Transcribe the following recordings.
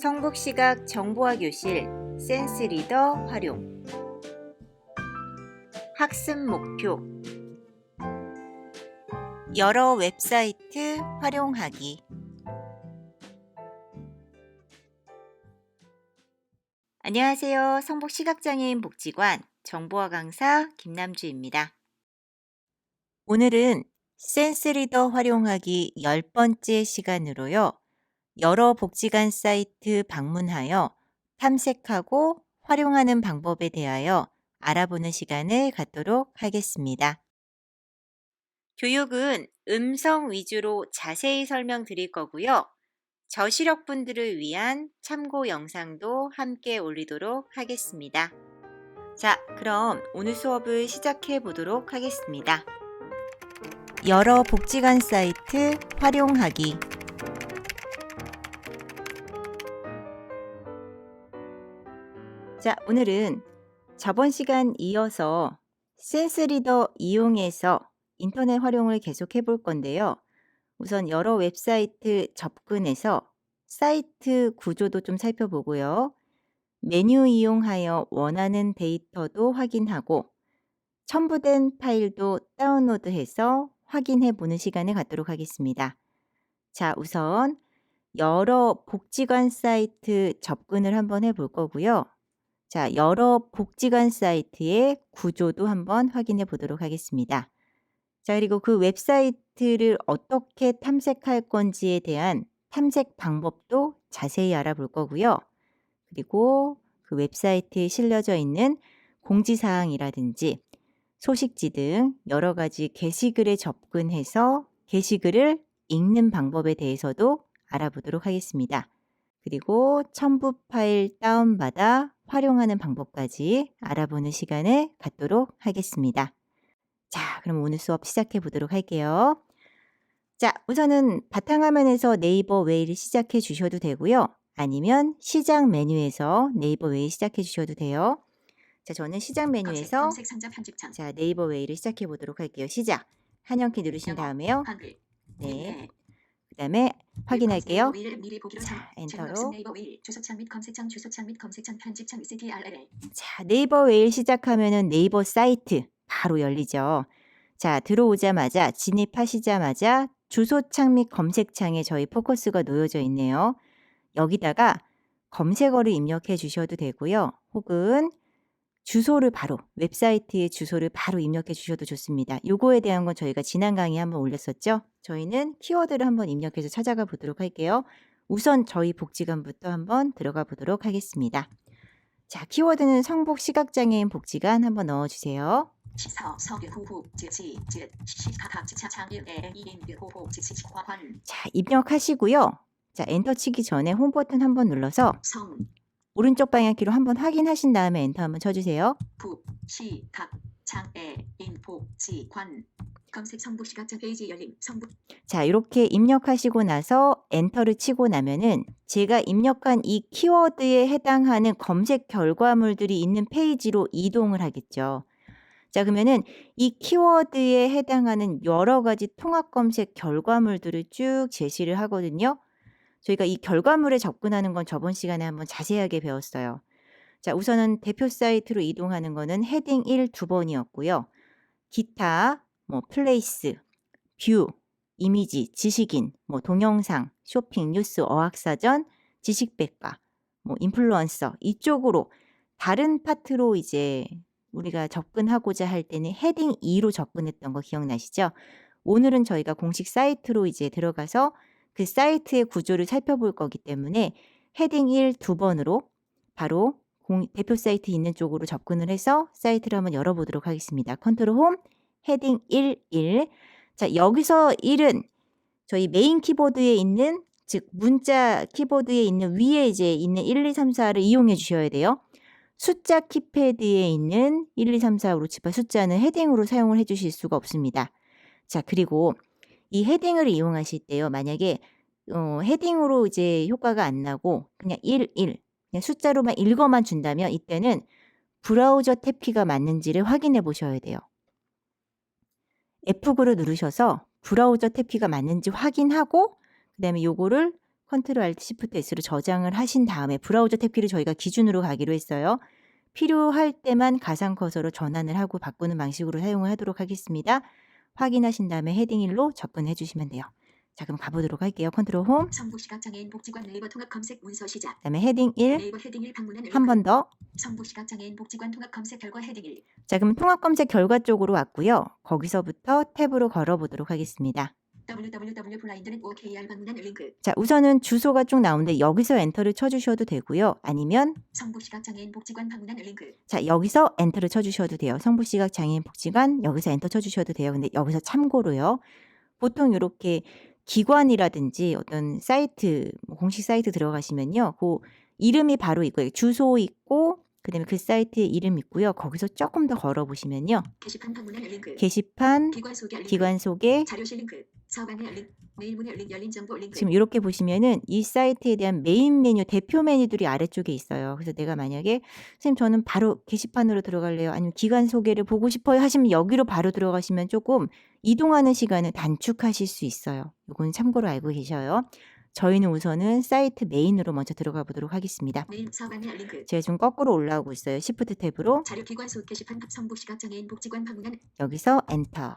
성북시각 정보화 교실 센스리더 활용. 학습 목표. 여러 웹사이트 활용하기. 안녕하세요. 성북시각장애인 복지관 정보화 강사 김남주입니다. 오늘은 센스리더 활용하기 10번째 시간으로요. 여러 복지관 사이트 방문하여 탐색하고 활용하는 방법에 대하여 알아보는 시간을 갖도록 하겠습니다. 교육은 음성 위주로 자세히 설명드릴 거고요. 저시력분들을 위한 참고 영상도 함께 올리도록 하겠습니다. 자, 그럼 오늘 수업을 시작해 보도록 하겠습니다. 여러 복지관 사이트 활용하기. 자, 오늘은 저번 시간 이어서 센스리더 이용해서 인터넷 활용을 계속해 볼 건데요. 우선 여러 웹사이트 접근해서 사이트 구조도 좀 살펴보고요. 메뉴 이용하여 원하는 데이터도 확인하고 첨부된 파일도 다운로드해서 확인해 보는 시간을 갖도록 하겠습니다. 자, 우선 여러 복지관 사이트 접근을 한번 해볼 거고요. 자, 여러 복지관 사이트의 구조도 한번 확인해 보도록 하겠습니다. 자, 그리고 그 웹사이트를 어떻게 탐색할 건지에 대한 탐색 방법도 자세히 알아볼 거고요. 그리고 그 웹사이트에 실려져 있는 공지사항이라든지 소식지 등 여러 가지 게시글에 접근해서 게시글을 읽는 방법에 대해서도 알아보도록 하겠습니다. 그리고 첨부 파일 다운받아 활용하는 방법까지 알아보는 시간을 갖도록 하겠습니다. 자, 그럼 오늘 수업 시작해 보도록 할게요. 자, 우선은 바탕화면에서 네이버 웨이를 시작해 주셔도 되고요. 아니면 시작 메뉴에서 네이버 웨이 시작해 주셔도 돼요. 자, 저는 시작 메뉴에서 자, 네이버 웨이를 시작해 보도록 할게요. 시작. 한영키 누르신 다음에요. 네. 그 다음에 확인할게요. 자, 엔터로. 자, 네이버 웨이 시작하면은 네이버 사이트 바로 열리죠. 자, 들어오자마자 진입하시자마자 주소창 및 검색창에 저희 포커스가 놓여져 있네요. 여기다가 검색어를 입력해 주셔도 되고요. 혹은 주소를 바로 웹사이트의 주소를 바로 입력해 주셔도 좋습니다. 요거에 대한 건 저희가 지난 강의에 한번 올렸었죠. 저희는 키워드를 한번 입력해서 찾아가 보도록 할게요. 우선 저희 복지관부터 한번 들어가 보도록 하겠습니다. 자, 키워드는 성북 시각장애인 복지관 한번 넣어주세요. 자, 입력하시고요. 자, 엔터 치기 전에 홈 버튼 한번 눌러서 오른쪽 방향키로 한번 확인하신 다음에 엔터 한번 쳐주세요. 복지관 검색 성북시각장 페이지 열림 성북. 자, 이렇게 입력하시고 나서 엔터를 치고 나면은 제가 입력한 이 키워드에 해당하는 검색 결과물들이 있는 페이지로 이동을 하겠죠. 자, 그러면은 이 키워드에 해당하는 여러 가지 통합 검색 결과물들을 쭉 제시를 하거든요. 저희가 이 결과물에 접근하는 건 저번 시간에 한번 자세하게 배웠어요. 자, 우선은 대표 사이트로 이동하는 거는 헤딩 1 두 번이었고요. 기타, 플레이스, 뷰, 이미지, 지식인, 동영상, 쇼핑, 뉴스, 어학사전, 지식백과, 인플루언서 이쪽으로 다른 파트로 이제 우리가 접근하고자 할 때는 헤딩 2로 접근했던 거 기억나시죠? 오늘은 저희가 공식 사이트로 이제 들어가서 그 사이트의 구조를 살펴볼 거기 때문에 헤딩 1 두 번으로 바로 대표 사이트 있는 쪽으로 접근을 해서 사이트를 한번 열어보도록 하겠습니다. 컨트롤 홈, 헤딩 1. 자, 여기서 1은 저희 메인 키보드에 있는, 즉 문자 키보드에 있는 위에 이제 있는 1, 2, 3, 4를 이용해 주셔야 돼요. 숫자 키패드에 있는 1, 2, 3, 4, 5, 6, 7, 8 숫자는 헤딩으로 사용을 해 주실 수가 없습니다. 자, 그리고 이 헤딩을 이용하실 때요. 만약에 헤딩으로 이제 효과가 안 나고 그냥 1, 그냥 숫자로만 읽어만 준다면 이때는 브라우저 탭키가 맞는지를 확인해 보셔야 돼요. F9를 누르셔서 브라우저 탭키가 맞는지 확인하고 그다음에 요거를 컨트롤 알트 시프트 S로 저장을 하신 다음에 브라우저 탭키를 저희가 기준으로 가기로 했어요. 필요할 때만 가상 커서로 전환을 하고 바꾸는 방식으로 사용을 하도록 하겠습니다. 확인하신 다음에 헤딩 1로 접근해 주시면 돼요. 자, 그럼 가보도록 할게요. 컨트롤 홈. 성북시각장애인 복지관 네이버 통합 검색 문서 시작. 그다음에 헤딩 1. 네이버 헤딩 1 방문한 한 번 더. 성북시각장애인 복지관 통합 검색 결과 헤딩 1. 자, 그럼 통합 검색 결과 쪽으로 왔고요. 거기서부터 탭으로 걸어보도록 하겠습니다. www.blindnet.okr 방문한 링크. 자, 우선은 주소가 쭉 나오는데 여기서 엔터를 쳐주셔도 되고요. 아니면 성북시각장애인 복지관 방문한 링크. 자, 여기서 엔터를 쳐주셔도 돼요. 성북시각장애인 복지관 여기서 엔터 쳐주셔도 돼요. 근데 여기서 참고로요. 보통 이렇게 기관이라든지 어떤 사이트, 공식 사이트 들어가시면요. 그 이름이 바로 있고요. 주소 있고 그다음에 그 사이트의 이름 있고요. 거기서 조금 더 걸어보시면요. 게시판 방문한 링크. 게시판, 기관 소개, 자료실 링크. 서방의 링크. 메일 문의 링크. 열린 정보 링크. 지금 이렇게 보시면은 이 사이트에 대한 메인 메뉴, 대표 메뉴들이 아래쪽에 있어요. 그래서 내가 만약에 선생님 저는 바로 게시판으로 들어갈래요. 아니면 기관 소개를 보고 싶어요 하시면 여기로 바로 들어가시면 조금 이동하는 시간을 단축하실 수 있어요. 이건 참고로 알고 계셔요. 저희는 우선은 사이트 메인으로 먼저 들어가 보도록 하겠습니다. 메인 서방의 링크. 제가 지금 거꾸로 올라오고 있어요. 시프트 탭으로. 자료 기관 소 게시판 성북시각장애인 복지관 방문한. 여기서 엔터.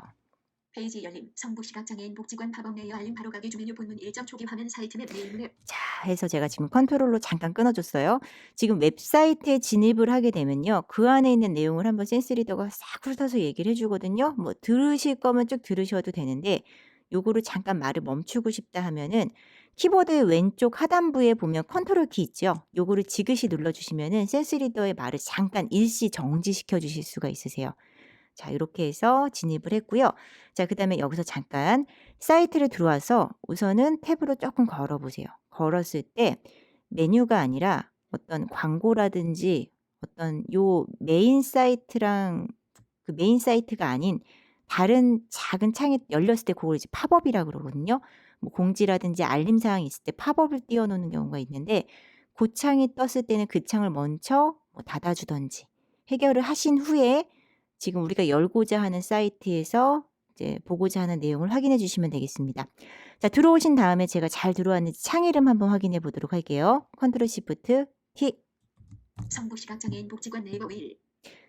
페이지 열림. 성북시각장애인 복지관 팝업 레이어 알림 바로 가기 주 메뉴 본문 1점 초기 화면 사이트 맵 메일 문의. 자, 해서 제가 지금 컨트롤로 잠깐 끊어줬어요. 지금 웹사이트에 진입을 하게 되면요. 그 안에 있는 내용을 한번 센스리더가 싹 훑어서 얘기를 해주거든요. 뭐 들으실 거면 쭉 들으셔도 되는데 요거를 잠깐 말을 멈추고 싶다 하면은 키보드 왼쪽 하단부에 보면 컨트롤 키 있죠. 요거를 지그시 눌러주시면은 센스리더의 말을 잠깐 일시 정지시켜 주실 수가 있으세요. 자, 이렇게 해서 진입을 했고요. 자, 그다음에 여기서 잠깐 사이트를 들어와서 우선은 탭으로 조금 걸어보세요. 걸었을 때 메뉴가 아니라 어떤 광고라든지 어떤 요 메인 사이트랑 그 메인 사이트가 아닌 다른 작은 창이 열렸을 때 그걸 이제 팝업이라고 그러거든요. 뭐 공지라든지 알림 사항이 있을 때 팝업을 띄워놓는 경우가 있는데 그 창이 떴을 때는 그 창을 먼저 뭐 닫아주던지 해결을 하신 후에 지금 우리가 열고자 하는 사이트에서 이제 보고자 하는 내용을 확인해 주시면 되겠습니다. 자, 들어오신 다음에 제가 잘 들어왔는지 창 이름 한번 확인해 보도록 할게요. 컨트롤 시프트 T. 성북시각장애인 복지관 네이버 웨일.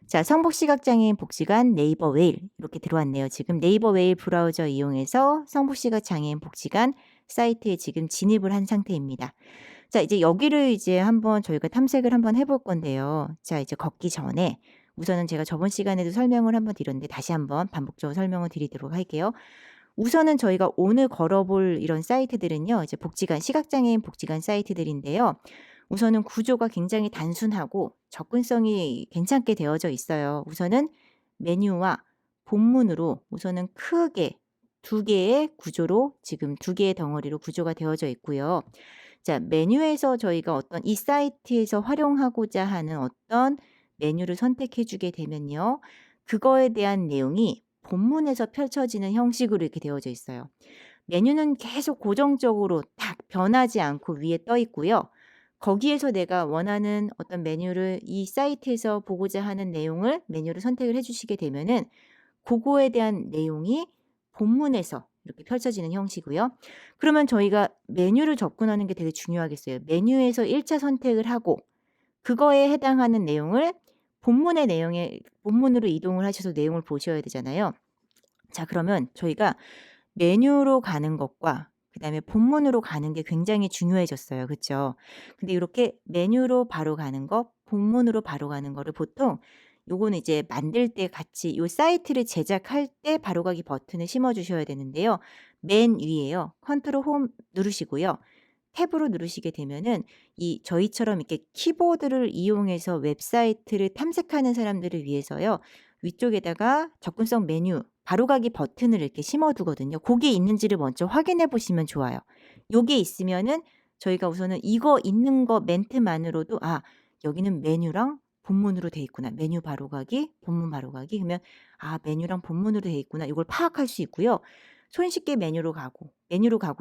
자, 성북시각장애인 복지관 네이버 웨일 이렇게 들어왔네요. 지금 네이버 웨일 브라우저 이용해서 성북시각장애인 복지관 사이트에 지금 진입을 한 상태입니다. 자, 이제 여기를 이제 한번 저희가 탐색을 한번 해볼 건데요. 자, 이제 걷기 전에 우선은 제가 저번 시간에도 설명을 한번 드렸는데 다시 한번 반복적으로 설명을 드리도록 할게요. 우선은 저희가 오늘 걸어볼 이런 사이트들은요. 이제 복지관, 시각장애인 복지관 사이트들인데요. 우선은 구조가 굉장히 단순하고 접근성이 괜찮게 되어져 있어요. 우선은 메뉴와 본문으로 우선은 크게 두 개의 구조로 지금 두 개의 덩어리로 구조가 되어져 있고요. 자, 메뉴에서 저희가 어떤 이 사이트에서 활용하고자 하는 어떤 메뉴를 선택해 주게 되면요. 그거에 대한 내용이 본문에서 펼쳐지는 형식으로 이렇게 되어져 있어요. 메뉴는 계속 고정적으로 딱 변하지 않고 위에 떠 있고요. 거기에서 내가 원하는 어떤 메뉴를 이 사이트에서 보고자 하는 내용을 메뉴를 선택을 해 주시게 되면은 그거에 대한 내용이 본문에서 이렇게 펼쳐지는 형식이고요. 그러면 저희가 메뉴를 접근하는 게 되게 중요하겠어요. 메뉴에서 1차 선택을 하고 그거에 해당하는 내용을 본문의 내용에 본문으로 이동을 하셔서 내용을 보셔야 되잖아요. 자, 그러면 저희가 메뉴로 가는 것과 그다음에 본문으로 가는 게 굉장히 중요해졌어요. 그렇죠? 근데 이렇게 메뉴로 바로 가는 거, 본문으로 바로 가는 거를 보통 요거는 이제 만들 때 같이 요 사이트를 제작할 때 바로 가기 버튼을 심어 주셔야 되는데요. 맨 위에요. 컨트롤 홈 누르시고요. 탭으로 누르시게 되면은 이 저희처럼 이렇게 키보드를 이용해서 웹사이트를 탐색하는 사람들을 위해서요. 위쪽에다가 접근성 메뉴 바로가기 버튼을 이렇게 심어 두거든요. 그게 있는지를 먼저 확인해 보시면 좋아요. 요게 있으면은 저희가 우선은 이거 있는 거 멘트만으로도 아, 여기는 메뉴랑 본문으로 돼 있구나. 메뉴 바로가기, 본문 바로가기. 그러면 아, 메뉴랑 본문으로 돼 있구나. 이걸 파악할 수 있고요. 손쉽게 메뉴로 가고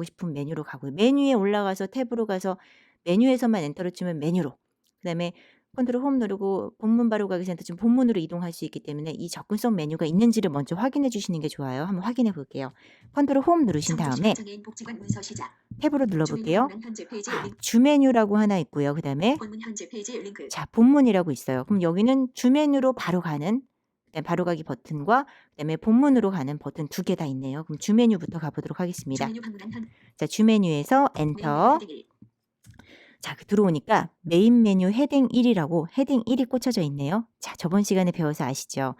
싶은 메뉴로 가고 메뉴에 올라가서 탭으로 가서 메뉴에서만 엔터를 치면 메뉴로 그다음에 컨트롤 홈 누르고 본문 바로가기 센터 지금 본문으로 이동할 수 있기 때문에 이 접근성 메뉴가 있는지를 먼저 확인해 주시는 게 좋아요. 한번 확인해 볼게요. 컨트롤 홈 누르신 다음에 장애인 복지관 문서 시작. 탭으로 주민이 눌러볼게요. 방문한 현재 페이지 링크. 주 메뉴라고 하나 있고요. 그 다음에 본문 현재 페이지 링크. 자 본문이라고 있어요. 그럼 여기는 주 메뉴로 바로 가는 그다음에 바로 가기 버튼과 그다음에 본문으로 가는 버튼 두 개 다 있네요. 그럼 주 메뉴부터 가보도록 하겠습니다. 주메뉴 방문한 현. 자 주 메뉴에서 메인 엔터. 메뉴 헤딩. 자, 들어오니까 메인 메뉴 헤딩 1이라고 헤딩 1이 꽂혀져 있네요. 자, 저번 시간에 배워서 아시죠?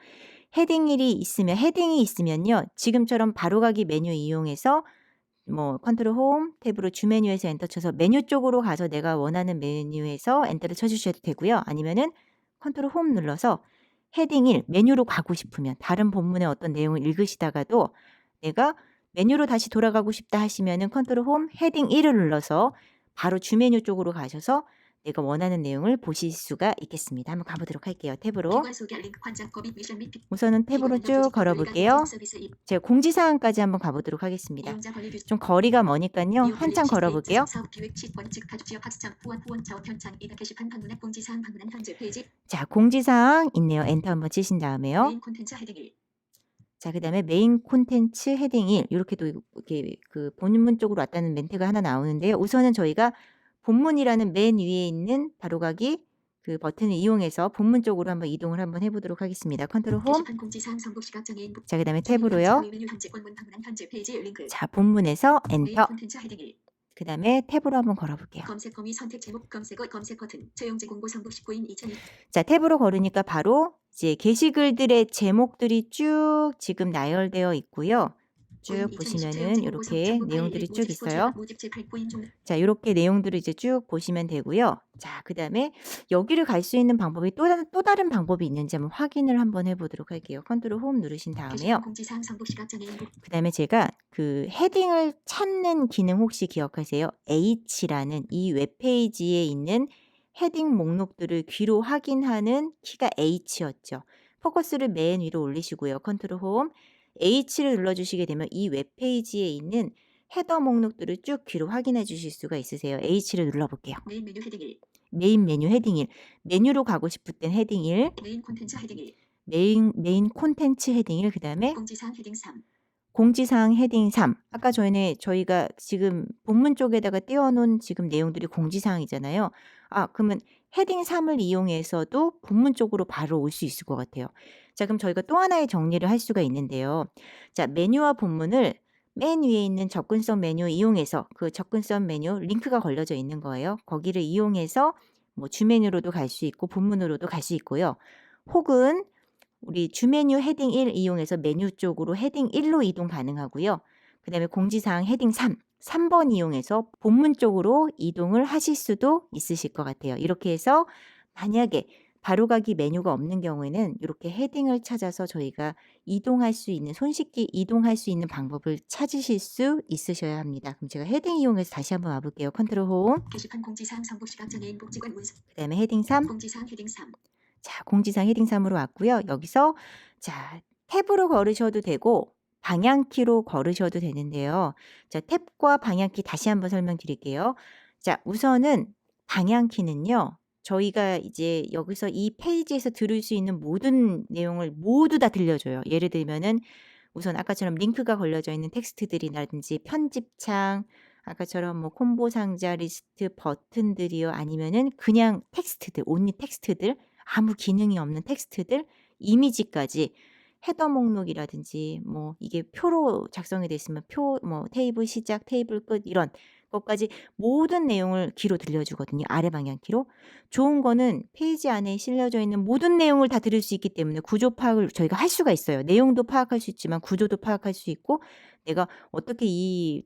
헤딩 1이 있으면 헤딩이 있으면요. 지금처럼 바로가기 메뉴 이용해서 뭐 컨트롤 홈 탭으로 주 메뉴에서 엔터 쳐서 메뉴 쪽으로 가서 내가 원하는 메뉴에서 엔터를 쳐 주셔도 되고요. 아니면은 컨트롤 홈 눌러서 헤딩 1 메뉴로 가고 싶으면 다른 본문의 어떤 내용을 읽으시다가도 내가 메뉴로 다시 돌아가고 싶다 하시면은 컨트롤 홈 헤딩 1을 눌러서 바로 주 메뉴 쪽으로 가셔서 내가 원하는 내용을 보실 수가 있겠습니다. 한번 가보도록 할게요. 탭으로. 기관 소개 링크 환장 COVID 미션 및 우선은 탭으로 쭉 걸어볼게요. 제가 공지사항까지 한번 가보도록 하겠습니다. 이용자 권리 규정. 좀 거리가 머니까요. 한참 걸어볼게요. 사업 기획 시권 즉 가족 지역 학습장 후원 자원 편찬 이다 게시판 방문한 공지사항 방문한 현재 페이지. 자, 공지사항 있네요. 엔터 한번 치신 다음에요. 메인 콘텐츠 헤딩 1. 자, 그다음에 메인 콘텐츠 헤딩 1 이렇게도 이렇게 그 본문 쪽으로 왔다는 멘트가 하나 나오는데요. 우선은 저희가 본문이라는 맨 위에 있는 바로가기 그 버튼을 이용해서 본문 쪽으로 한번 이동을 한번 해보도록 하겠습니다. 컨트롤 홈. 게시판 공지사항 성북 시각장애인 자, 그다음에 주민 탭으로요. 메뉴 현재 본문 방문한 현재 페이지 링크. 자, 본문에서 메인 엔터. 콘텐츠 헤딩 1. 그다음에 탭으로 한번 걸어볼게요. 검색 범위 선택 제목 검색어 검색 버튼 채용제 공고 성북 19인 2002. 자, 탭으로 걸으니까 바로 이제 게시글들의 제목들이 쭉 지금 나열되어 있고요. 쭉 보시면은 이렇게 내용들이 쭉 있어요. 자, 이렇게 내용들을 이제 쭉 보시면 되고요. 자, 그다음에 여기를 갈 수 있는 방법이 또 다른 방법이 있는지 한번 확인을 한번 해보도록 할게요. 컨트롤 홈 누르신 다음에요. 그다음에 제가 그 헤딩을 찾는 기능 혹시 기억하세요? H라는 이 웹페이지에 있는 헤딩 목록들을 귀로 확인하는 키가 H였죠. 포커스를 맨 위로 올리시고요. 컨트롤 홈 H를 눌러주시게 되면 이 웹페이지에 있는 헤더 목록들을 쭉 귀로 확인해 주실 수가 있으세요. H를 눌러볼게요. 메인 메뉴 헤딩 1. 메인 메뉴 헤딩 1. 메뉴로 가고 싶을 땐 헤딩 1. 메인 콘텐츠 헤딩 1. 메인 콘텐츠 헤딩 1. 그 다음에 공지사항 헤딩 3. 공지사항 헤딩 3. 아까 전에 저희가 지금 본문 쪽에다가 띄워놓은 지금 내용들이 공지사항이잖아요. 아, 그러면 헤딩 3을 이용해서도 본문 쪽으로 바로 올 수 있을 것 같아요. 자, 그럼 저희가 또 하나의 정리를 할 수가 있는데요. 자, 메뉴와 본문을 맨 위에 있는 접근성 메뉴 이용해서 그 접근성 메뉴 링크가 걸려져 있는 거예요. 거기를 이용해서 뭐 주 메뉴로도 갈 수 있고 본문으로도 갈 수 있고요. 혹은 우리 주 메뉴 헤딩 1 이용해서 메뉴 쪽으로 헤딩 1로 이동 가능하고요. 그 다음에 공지사항 헤딩 3, 3번 이용해서 본문 쪽으로 이동을 하실 수도 있으실 것 같아요. 이렇게 해서 만약에 바로가기 메뉴가 없는 경우에는 이렇게 헤딩을 찾아서 저희가 이동할 수 있는 손쉽게 이동할 수 있는 방법을 찾으실 수 있으셔야 합니다. 그럼 제가 헤딩 이용해서 다시 한번 와볼게요. 컨트롤 홈. 게시판 공지사항 성북 시각장애인 복지관 문서. 그 다음에 헤딩 3. 공지사항 헤딩 3. 자, 공지사항 헤딩 3으로 왔고요. 여기서 자, 탭으로 걸으셔도 되고 방향키로 걸으셔도 되는데요. 자, 탭과 방향키 다시 한번 설명드릴게요. 자, 우선은 방향키는요. 저희가 이제 여기서 이 페이지에서 들을 수 있는 모든 내용을 모두 다 들려줘요. 예를 들면은 우선 아까처럼 링크가 걸려져 있는 텍스트들이라든지 편집창, 아까처럼 뭐 콤보 상자 리스트 버튼들이요. 아니면은 그냥 텍스트들, 온리 텍스트들, 아무 기능이 없는 텍스트들, 이미지까지 헤더 목록이라든지 뭐 이게 표로 작성이 돼 있으면 표, 뭐 테이블 시작, 테이블 끝 이런 것까지 모든 내용을 귀로 들려주거든요. 아래 방향키로. 좋은 거는 페이지 안에 실려져 있는 모든 내용을 다 들을 수 있기 때문에 구조 파악을 저희가 할 수가 있어요. 내용도 파악할 수 있지만 구조도 파악할 수 있고 내가 어떻게 이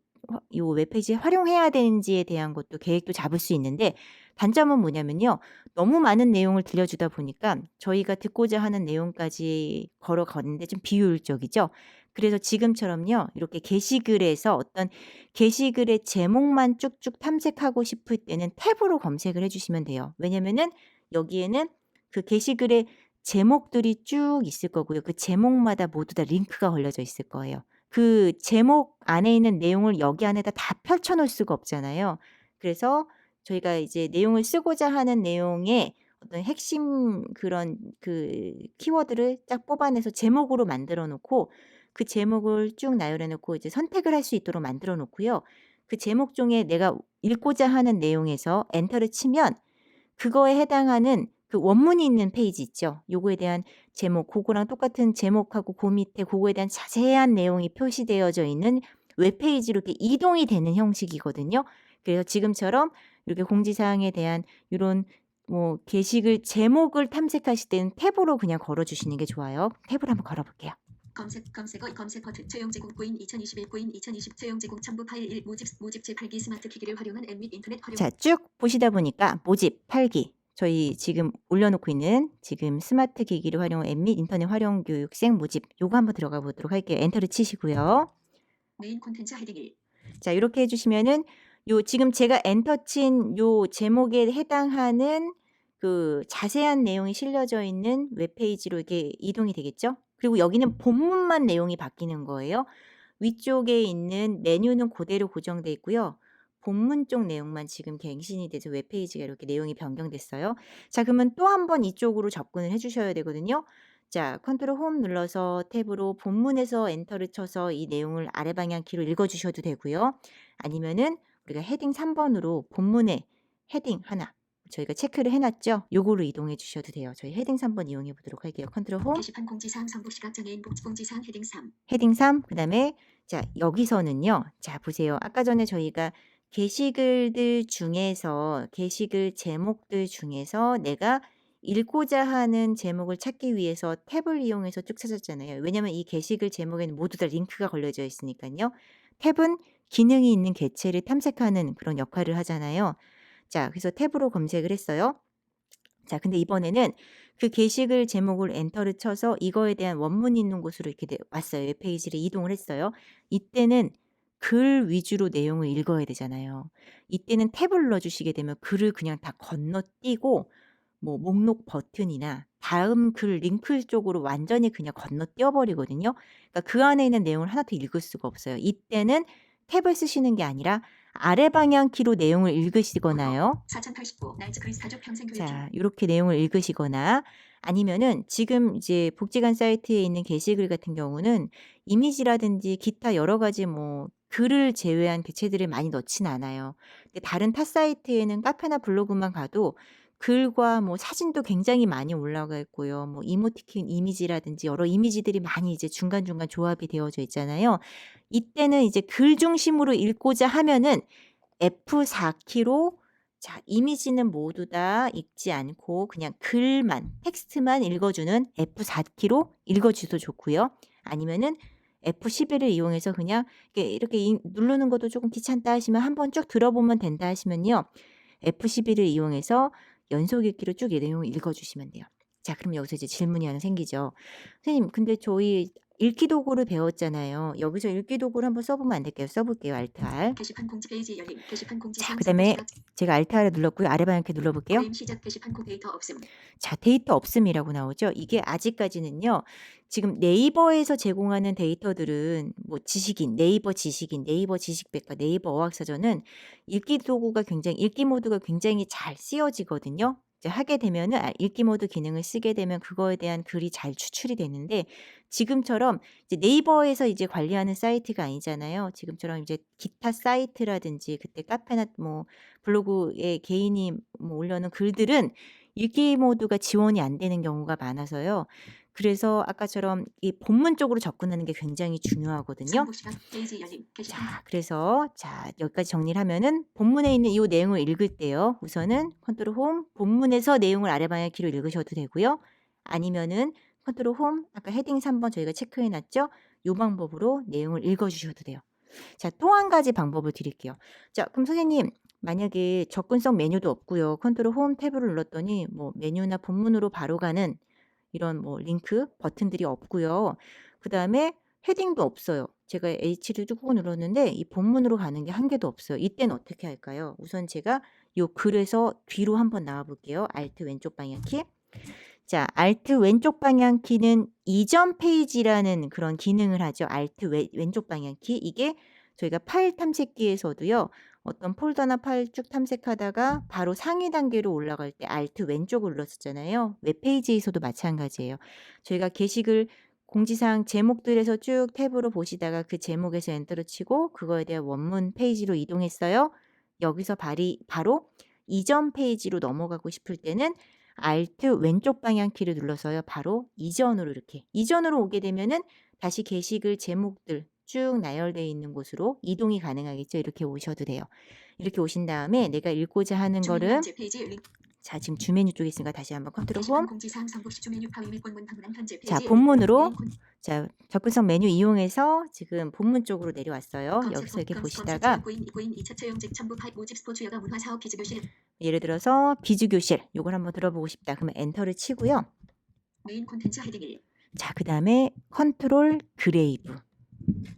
웹페이지에 활용해야 되는지에 대한 것도 계획도 잡을 수 있는데 단점은 뭐냐면요. 너무 많은 내용을 들려주다 보니까 저희가 듣고자 하는 내용까지 걸어가는데 좀 비효율적이죠. 그래서 지금처럼요. 이렇게 게시글에서 어떤 게시글의 제목만 쭉쭉 탐색하고 싶을 때는 탭으로 검색을 해주시면 돼요. 왜냐면은 여기에는 그 게시글의 제목들이 쭉 있을 거고요. 그 제목마다 모두 다 링크가 걸려져 있을 거예요. 그 제목 안에 있는 내용을 여기 안에다 다 펼쳐 놓을 수가 없잖아요. 그래서 저희가 이제 내용을 쓰고자 하는 내용에 어떤 핵심 그런 그 키워드를 딱 뽑아내서 제목으로 만들어 놓고 그 제목을 쭉 나열해 놓고 이제 선택을 할 수 있도록 만들어 놓고요. 그 제목 중에 내가 읽고자 하는 내용에서 엔터를 치면 그거에 해당하는 그 원문이 있는 페이지 있죠. 요거에 대한 제목, 고거랑 똑같은 제목하고 그 밑에 고거에 대한 자세한 내용이 표시되어져 있는 웹페이지로 이렇게 이동이 되는 형식이거든요. 그래서 지금처럼 이렇게 공지사항에 대한 요런 뭐 게시글 제목을 탐색하실 때는 탭으로 그냥 걸어 주시는 게 좋아요. 탭으로 한번 걸어 볼게요. 검색어 검색 버튼 최영 제공 고인 2021 고인 2020 최영 제공 첨부 파일 1 모집 제8기 스마트 기기를 활용한 앱 및 인터넷 활용. 자, 쭉 보시다 보니까 모집 8기 저희 지금 올려놓고 있는 지금 스마트 기기를 활용한 앱 및 인터넷 활용 교육생 모집 요거 한번 들어가 보도록 할게요. 엔터를 치시고요. 메인 콘텐츠 헤딩 1. 자, 이렇게 해주시면은 요 지금 제가 엔터 친 요 제목에 해당하는 그 자세한 내용이 실려져 있는 웹페이지로 이렇게 이동이 되겠죠. 그리고 여기는 본문만 내용이 바뀌는 거예요. 위쪽에 있는 메뉴는 그대로 고정돼 있고요. 본문 쪽 내용만 지금 갱신이 돼서 웹페이지가 이렇게 내용이 변경됐어요. 자, 그러면 또 한 번 이쪽으로 접근을 해 주셔야 되거든요. 자, 컨트롤 홈 눌러서 탭으로 본문에서 엔터를 쳐서 이 내용을 아래 방향 키로 읽어 주셔도 되고요. 아니면은 우리가 헤딩 3번으로 본문에 헤딩 하나 저희가 체크를 해 놨죠. 요거로 이동해 주셔도 돼요. 저희 헤딩 3번 이용해 보도록 할게요. 컨트롤 홈. 게시판 공지사항 성북 시각장애인 복지 공지사항 헤딩 3. 헤딩 3 그다음에 자, 여기서는요. 자, 보세요. 아까 전에 저희가 게시글들 중에서 게시글 제목들 중에서 내가 읽고자 하는 제목을 찾기 위해서 탭을 이용해서 쭉 찾았잖아요. 왜냐면 이 게시글 제목에는 모두 다 링크가 걸려져 있으니까요. 탭은 기능이 있는 개체를 탐색하는 그런 역할을 하잖아요. 자, 그래서 탭으로 검색을 했어요. 자, 근데 이번에는 그 게시글 제목을 엔터를 쳐서 이거에 대한 원문이 있는 곳으로 이렇게 왔어요. 웹페이지를 이동을 했어요. 이때는 글 위주로 내용을 읽어야 되잖아요. 이때는 탭을 눌러주시게 되면 글을 그냥 다 건너뛰고 뭐 목록 버튼이나 다음 글 링크 쪽으로 완전히 그냥 건너뛰어 버리거든요. 그러니까 그 안에 있는 내용을 하나도 읽을 수가 없어요. 이때는 탭을 쓰시는 게 아니라 아래 방향 키로 내용을 읽으시거나요. 4089 날짜 그리스 가족 평생 교육. 자, 요렇게 내용을 읽으시거나 아니면은 지금 이제 복지관 사이트에 있는 게시글 같은 경우는 이미지라든지 기타 여러 가지 뭐 글을 제외한 개체들을 많이 넣진 않아요. 근데 다른 타 사이트에는 카페나 블로그만 가도 글과 뭐 사진도 굉장히 많이 올라가 있고요. 뭐 이모티콘 이미지라든지 여러 이미지들이 많이 이제 중간중간 조합이 되어져 있잖아요. 이때는 이제 글 중심으로 읽고자 하면은 F4키로 자, 이미지는 모두 다 읽지 않고 그냥 글만, 텍스트만 읽어주는 F4키로 읽어주셔도 좋고요. 아니면은 F11을 이용해서 그냥 이렇게 누르는 것도 조금 귀찮다 하시면 한번 쭉 들어보면 된다 하시면요. F11을 이용해서 연속 읽기로 쭉 이 내용을 읽어주시면 돼요. 자, 그럼 여기서 이제 질문이 하나 생기죠. 선생님, 근데 저희 읽기 도구를 배웠잖아요. 여기서 읽기 도구를 한번 써보면 안 될까요? 써볼게요. Alt R. 게시판 공지 페이지 열림. 게시판 공지 자, 사항 그다음에 성북 시각- 제가 Alt R을 눌렀고요. 아래 방향 이렇게 눌러볼게요. 게임 시작 게시판 코 데이터 없음. 자, 데이터 없음이라고 나오죠. 이게 아직까지는요. 지금 네이버에서 제공하는 데이터들은 뭐 지식인, 네이버 지식인, 네이버 지식백과, 네이버 어학사전은 읽기 도구가 굉장히 읽기 모드가 굉장히 잘 쓰여지거든요. 이제 하게 되면은 읽기 모드 기능을 쓰게 되면 그거에 대한 글이 잘 추출이 되는데 지금처럼 이제 네이버에서 이제 관리하는 사이트가 아니잖아요. 지금처럼 이제 기타 사이트라든지 그때 카페나 뭐 블로그에 개인이 뭐 올려놓은 글들은 읽기 모드가 지원이 안 되는 경우가 많아서요. 그래서 아까처럼 이 본문 쪽으로 접근하는 게 굉장히 중요하거든요. 성북 시각 페이지 열림. 게시판 자, 그래서 자, 여기까지 정리를 하면은 본문에 있는 이 내용을 읽을 때요. 우선은 컨트롤 홈 본문에서 내용을 아래 방향 키로 읽으셔도 되고요. 아니면은 컨트롤 홈 아까 헤딩 3번 저희가 체크해 놨죠? 요 방법으로 내용을 읽어 주셔도 돼요. 자, 또 한 가지 방법을 드릴게요. 자, 그럼 선생님 만약에 접근성 메뉴도 없고요. 컨트롤 홈 탭을 눌렀더니 뭐 메뉴나 본문으로 바로 가는 이런 뭐 링크 버튼들이 없고요. 그다음에 헤딩도 없어요. 제가 H를 꾹 눌렀는데 이 본문으로 가는 게 한 개도 없어요. 이때는 어떻게 할까요? 우선 제가 요 글에서 뒤로 한번 나와 볼게요. Alt 왼쪽 방향 키. 자, Alt 왼쪽 방향 키는 이전 페이지라는 그런 기능을 하죠. Alt 왼쪽 방향 키. 이게 저희가 파일 탐색기에서도요. 어떤 폴더나 파일 쭉 탐색하다가 바로 상위 단계로 올라갈 때 Alt 왼쪽을 눌렀었잖아요. 웹페이지에서도 마찬가지예요. 저희가 게시글 공지사항 제목들에서 쭉 탭으로 보시다가 그 제목에서 엔터를 치고 그거에 대한 원문 페이지로 이동했어요. 여기서 바로 이전 페이지로 넘어가고 싶을 때는 Alt 왼쪽 방향 키를 눌러서요. 바로 이전으로 이전으로 오게 되면은 다시 게시글 제목들 쭉 나열되어 있는 곳으로 이동이 가능하겠죠. 이렇게 오셔도 돼요. 이렇게 오신 다음에 내가 읽고자 하는 거를 현재 페이지 링크. 자, 지금 주메뉴 쪽에 있으니까 다시 한번 컨트롤 게시판 홈. 공지사항 선보시 주메뉴 파일 및 본문 방문한 현재 자, 페이지 본문으로 메인 콘- 자, 접근성 메뉴 이용해서 지금 본문 쪽으로 내려왔어요. 검색 여기서 이렇게 검색 보시다가 고인 2차 채용직 첨부 파일 모집 스포츠 여가 문화 사업 비즈교실 예를 들어서 비주교실 요걸 한번 들어보고 싶다. 그러면 엔터를 치고요. 메인 콘텐츠 헤딩 1 자, 그다음에 컨트롤 그레이브.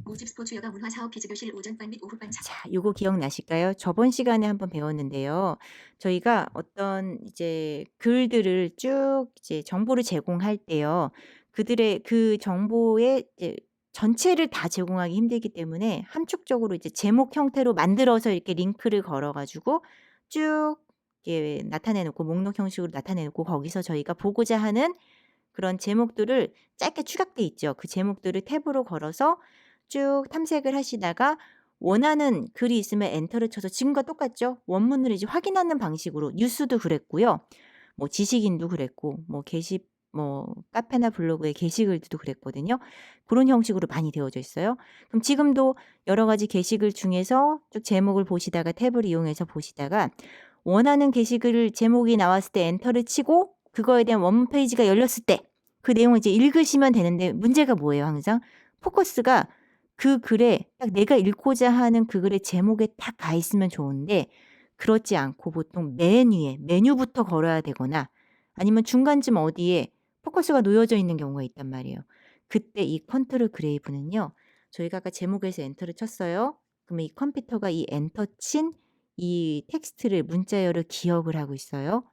모집 스포츠 여가 문화 사업 비즈교실 오전반 및 오후반 차 자, 요거 기억나실까요? 저번 시간에 한번 배웠는데요. 저희가 어떤 이제 글들을 쭉 이제 정보를 제공할 때요. 그들의 그 정보의 이제 전체를 다 제공하기 힘들기 때문에 함축적으로 이제 제목 형태로 만들어서 이렇게 링크를 걸어 가지고 쭉 이렇게 나타내 놓고 목록 형식으로 나타내 놓고 거기서 저희가 보고자 하는 그런 제목들을 짧게 추각돼 있죠. 그 제목들을 탭으로 걸어서 쭉 탐색을 하시다가 원하는 글이 있으면 엔터를 쳐서 지금과 똑같죠. 원문을 이제 확인하는 방식으로 뉴스도 그랬고요. 뭐 지식인도 그랬고 뭐 카페나 블로그의 게시글도 그랬거든요. 그런 형식으로 많이 되어져 있어요. 그럼 지금도 여러 가지 게시글 중에서 쭉 제목을 보시다가 탭을 이용해서 보시다가 원하는 게시글 제목이 나왔을 때 엔터를 치고 그거에 대한 원문 페이지가 열렸을 때 그 내용을 이제 읽으시면 되는데 문제가 뭐예요? 항상 포커스가 그 글에 딱 내가 읽고자 하는 그 글의 제목에 딱 가 있으면 좋은데 그렇지 않고 보통 맨 위에 메뉴부터 걸어야 되거나 아니면 중간쯤 어디에 포커스가 놓여져 있는 경우가 있단 말이에요. 그때 이 컨트롤 그레이브는요. 저희가 아까 제목에서 엔터를 쳤어요. 그러면 이 컴퓨터가 이 엔터 친 이 텍스트를 문자열을 기억을 하고 있어요.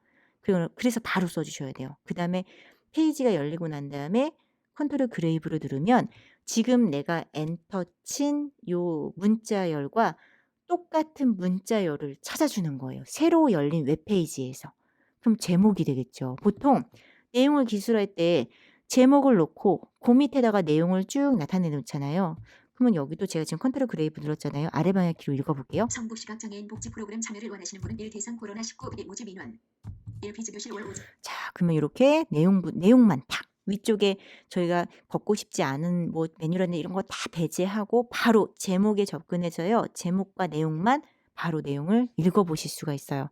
그래서 바로 써주셔야 돼요. 그 다음에 페이지가 열리고 난 다음에 컨트롤 그레이브를 누르면 지금 내가 엔터 친 요 문자열과 똑같은 문자열을 찾아주는 거예요. 새로 열린 웹페이지에서. 그럼 제목이 되겠죠. 보통 내용을 기술할 때 제목을 놓고 그 밑에다가 내용을 쭉 나타내 놓잖아요. 그러면 여기도 제가 지금 컨트롤 그레이브 눌렀잖아요. 아래 방향 키로 읽어볼게요. 성부 시각장애인 복지 프로그램 참여를 원하시는 분은 1 대상 코로나19 모집 인원 1 비즈교실 월 오전 자, 그러면 이렇게 내용만 딱 위쪽에 저희가 걷고 싶지 않은 뭐 메뉴라든지 이런 거 다 배제하고 바로 제목에 접근해서요. 제목과 내용만 바로 내용을 읽어보실 수가 있어요.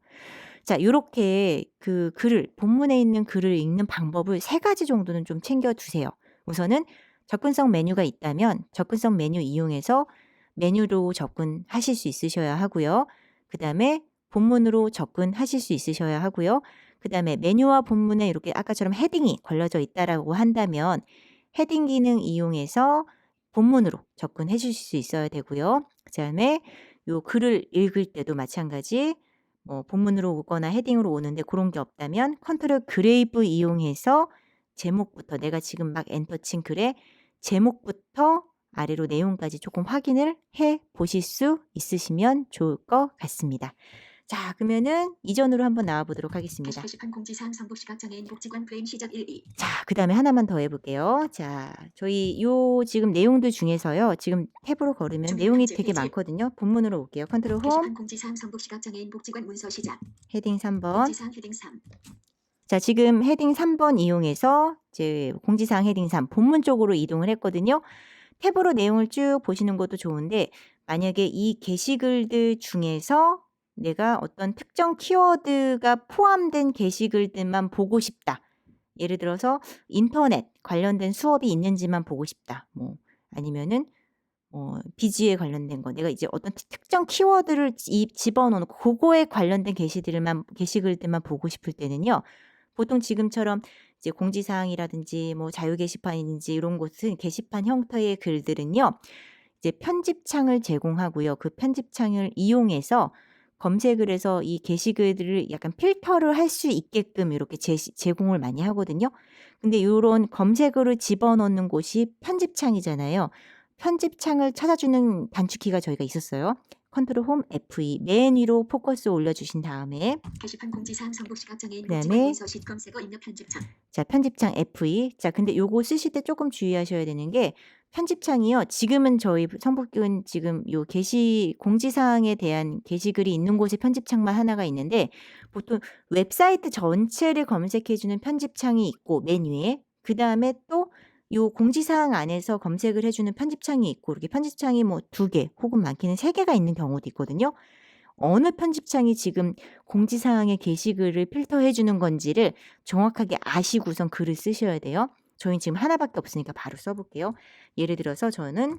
자, 요렇게 그 본문에 있는 글을 읽는 방법을 3가지 정도는 좀 챙겨두세요. 우선은 접근성 메뉴가 있다면 접근성 메뉴 이용해서 메뉴로 접근하실 수 있으셔야 하고요. 그 다음에 본문으로 접근하실 수 있으셔야 하고요. 그 다음에 메뉴와 본문에 이렇게 아까처럼 헤딩이 걸려져 있다라고 한다면 헤딩 기능 이용해서 본문으로 접근해 주실 수 있어야 되고요. 그 다음에 요 글을 읽을 때도 마찬가지 뭐 본문으로 오거나 헤딩으로 오는데 그런 게 없다면 컨트롤 그레이브 이용해서 제목부터 내가 지금 막 엔터 친 글에 제목부터 아래로 내용까지 조금 확인을 해 보실 수 있으시면 좋을 것 같습니다. 자, 그러면은 이전으로 한번 나와 보도록 하겠습니다. 게시판 공지사항 성부 시각장애인 복지관 프레임 시작 1, 2 자, 그다음에 하나만 더 해볼게요. 자, 저희 요 지금 내용들 중에서요. 지금 탭으로 걸으면 준비 내용이 탐지 되게 페이지. 많거든요. 본문으로 올게요. 컨트롤 홈, 게시판 공지사항 성부 시각장애인 복지관 문서 시작 헤딩 3번. 공지사항 헤딩 3 자, 지금 헤딩 3번 이용해서 이제 공지사항 헤딩 3 본문 쪽으로 이동을 했거든요. 탭으로 내용을 쭉 보시는 것도 좋은데 만약에 이 게시글들 중에서 내가 어떤 특정 키워드가 포함된 게시글들만 보고 싶다. 예를 들어서 인터넷 관련된 수업이 있는지만 보고 싶다. 뭐 아니면은 비즈에 관련된 거 내가 이제 어떤 특정 키워드를 집어넣고 그거에 관련된 게시글들만 보고 싶을 때는요. 보통 지금처럼 이제 공지사항이라든지 뭐 자유 게시판인지 이런 곳은 게시판 형태의 글들은요. 이제 편집창을 제공하고요. 그 편집창을 이용해서 검색을 해서 이 게시글들을 약간 필터를 할 수 있게끔 이렇게 제공을 많이 하거든요. 근데 요런 검색어를 집어넣는 곳이 편집창이잖아요. 편집창을 찾아주는 단축키가 저희가 있었어요. 컨트롤 홈 F2 맨 위로 포커스 올려주신 다음에 게시판 공지사항 성북 시각장애인 그다음에 복지관 문서 시 검색어 입력 편집창. 자, 편집창 F2. 자, 근데 요거 쓰실 때 조금 주의하셔야 되는 게 편집창이요. 지금은 저희 성북교는 지금 요 공지사항에 대한 게시글이 있는 곳에 편집창만 하나가 있는데 보통 웹사이트 전체를 검색해주는 편집창이 있고 맨 위에 그 다음에 또 요 공지사항 안에서 검색을 해주는 편집창이 있고 이렇게 편집창이 뭐 2개 혹은 많게는 3개가 있는 경우도 있거든요. 어느 편집창이 지금 공지사항의 게시글을 필터해 주는 건지를 정확하게 아시고선 글을 쓰셔야 돼요. 저희는 지금 하나밖에 없으니까 바로 써볼게요. 예를 들어서 저는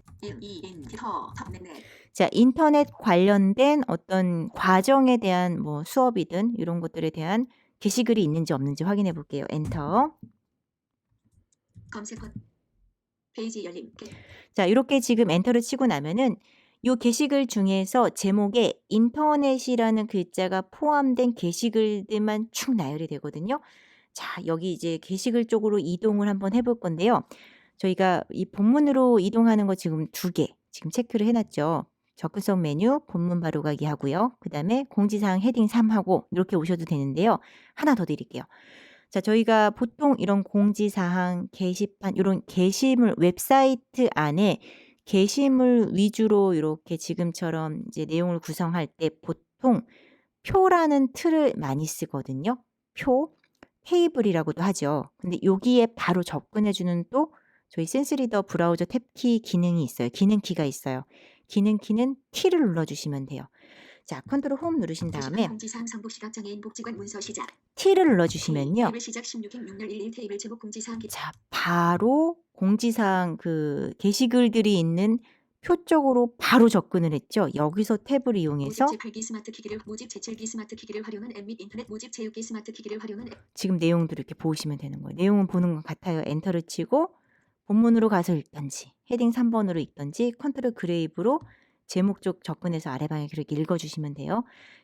자, 인터넷 관련된 어떤 과정에 대한 뭐 수업이든 이런 것들에 대한 게시글이 있는지 없는지 확인해 볼게요. 엔터. 검색 페이지 열림. 자, 이렇게 지금 엔터를 치고 나면은 요 게시글 중에서 제목에 인터넷이라는 글자가 포함된 게시글들만 축 나열이 되거든요. 자, 여기 이제 게시글 쪽으로 이동을 한번 해볼 건데요. 저희가 이 본문으로 이동하는 거 지금 2개 지금 체크를 해놨죠. 접근성 메뉴 본문 바로가기 하고요. 그 다음에 공지사항 헤딩 3 하고 이렇게 오셔도 되는데요. 하나 더 드릴게요. 자, 저희가 보통 이런 공지사항, 게시판, 이런 게시물 웹사이트 안에 게시물 위주로 이렇게 지금처럼 이제 내용을 구성할 때 보통 표라는 틀을 많이 쓰거든요. 표, 테이블이라고도 하죠. 근데 여기에 바로 접근해주는 또 저희 센스리더 브라우저 탭키 기능이 있어요. 기능키가 있어요. 기능키는 T를 눌러주시면 돼요. 자, 컨트롤 홈 누르신 다음에 공지사항 성북 시각장애인 복지관 문서 시작. T를 눌러주시면요. 테이블 시작 16행 6열 11 테이블 제목 공지사항. 자, 바로 공지사항 그 게시글들이 있는 표 쪽으로 바로 접근을 했죠. 여기서 탭을 이용해서 모집 제8기 스마트 기기를 모집 제7기 스마트 기기를 활용한 앱 및 인터넷 모집 제6기 스마트 기기를 활용한 앱. 지금 내용들을 이렇게 보시면 되는 거예요. 내용은 보는 것 같아요. 엔터를 치고 본문으로 가서 읽던지 헤딩 3번으로 읽던지 컨트롤 그레이브로 제목 쪽 접근해서 아래 방향 이렇게 읽어주시면 돼요.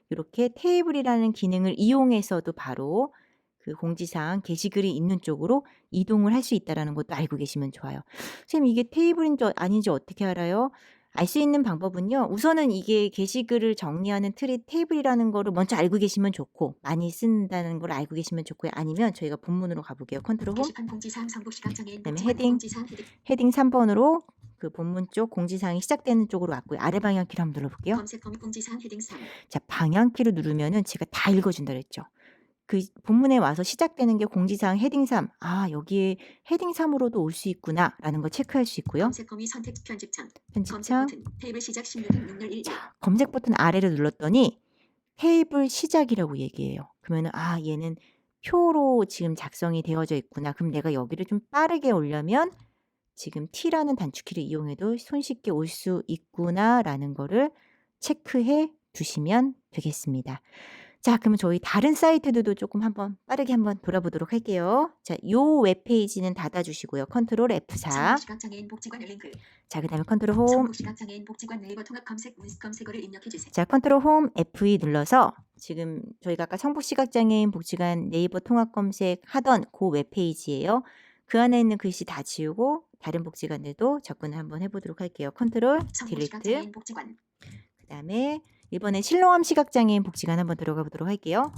이렇게 테이블이라는 기능을 이용해서도 바로 그 공지사항 게시글이 있는 쪽으로 이동을 할 수 있다는 것도 알고 계시면 좋아요. 선생님 이게 테이블인지 아닌지 어떻게 알아요? 알 수 있는 방법은요. 우선은 이게 게시글을 정리하는 틀이 테이블이라는 거를 먼저 알고 계시면 좋고 많이 쓴다는 걸 알고 계시면 좋고요. 아니면 저희가 본문으로 가볼게요. 컨트롤 홈. 게시판 공지사항 성북 시각장애인 그다음에 복지관 공지사항 헤딩 3번으로 그 본문 쪽 공지사항이 시작되는 쪽으로 왔고요. 아래 방향키를 한번 눌러볼게요. 검색 범위 공지사항 헤딩 3. 자, 방향키를 누르면은 제가 다 읽어준다 그랬죠. 그 본문에 와서 시작되는 게 공지사항 헤딩 3. 아, 여기에 헤딩 3으로도 올 수 있구나라는 걸 체크할 수 있고요. 검색 범위 선택 편집창. 편집창. 검색 버튼 테이블 시작 16행 6열 1. 자, 검색 버튼 아래를 눌렀더니 테이블 시작이라고 얘기해요. 그러면은 아, 얘는 표로 지금 작성이 되어져 있구나. 그럼 내가 여기를 좀 빠르게 오려면 지금 T라는 단축키를 이용해도 손쉽게 올 수 있구나라는 거를 체크해 두시면 되겠습니다. 자, 그러면 저희 다른 사이트들도 조금 빠르게 한번 돌아보도록 할게요. 자, 요 웹페이지는 닫아주시고요. 컨트롤 F4. 성북 시각장애인 복지관 링크. 자, 그 다음에 컨트롤 홈. 성북 시각장애인 복지관 네이버 통합 검색어를 입력해주세요. 자, 컨트롤 홈 F2 눌러서 지금 저희가 아까 성북 시각장애인 복지관 네이버 통합 검색 하던 그 웹페이지예요. 그 안에 있는 글씨 다 지우고 다른 복지관들도 접근을 한번 해보도록 할게요. 컨트롤 딜리트. 그 다음에 이번에 실로암 시각장애인 복지관 한번 들어가 보도록 할게요.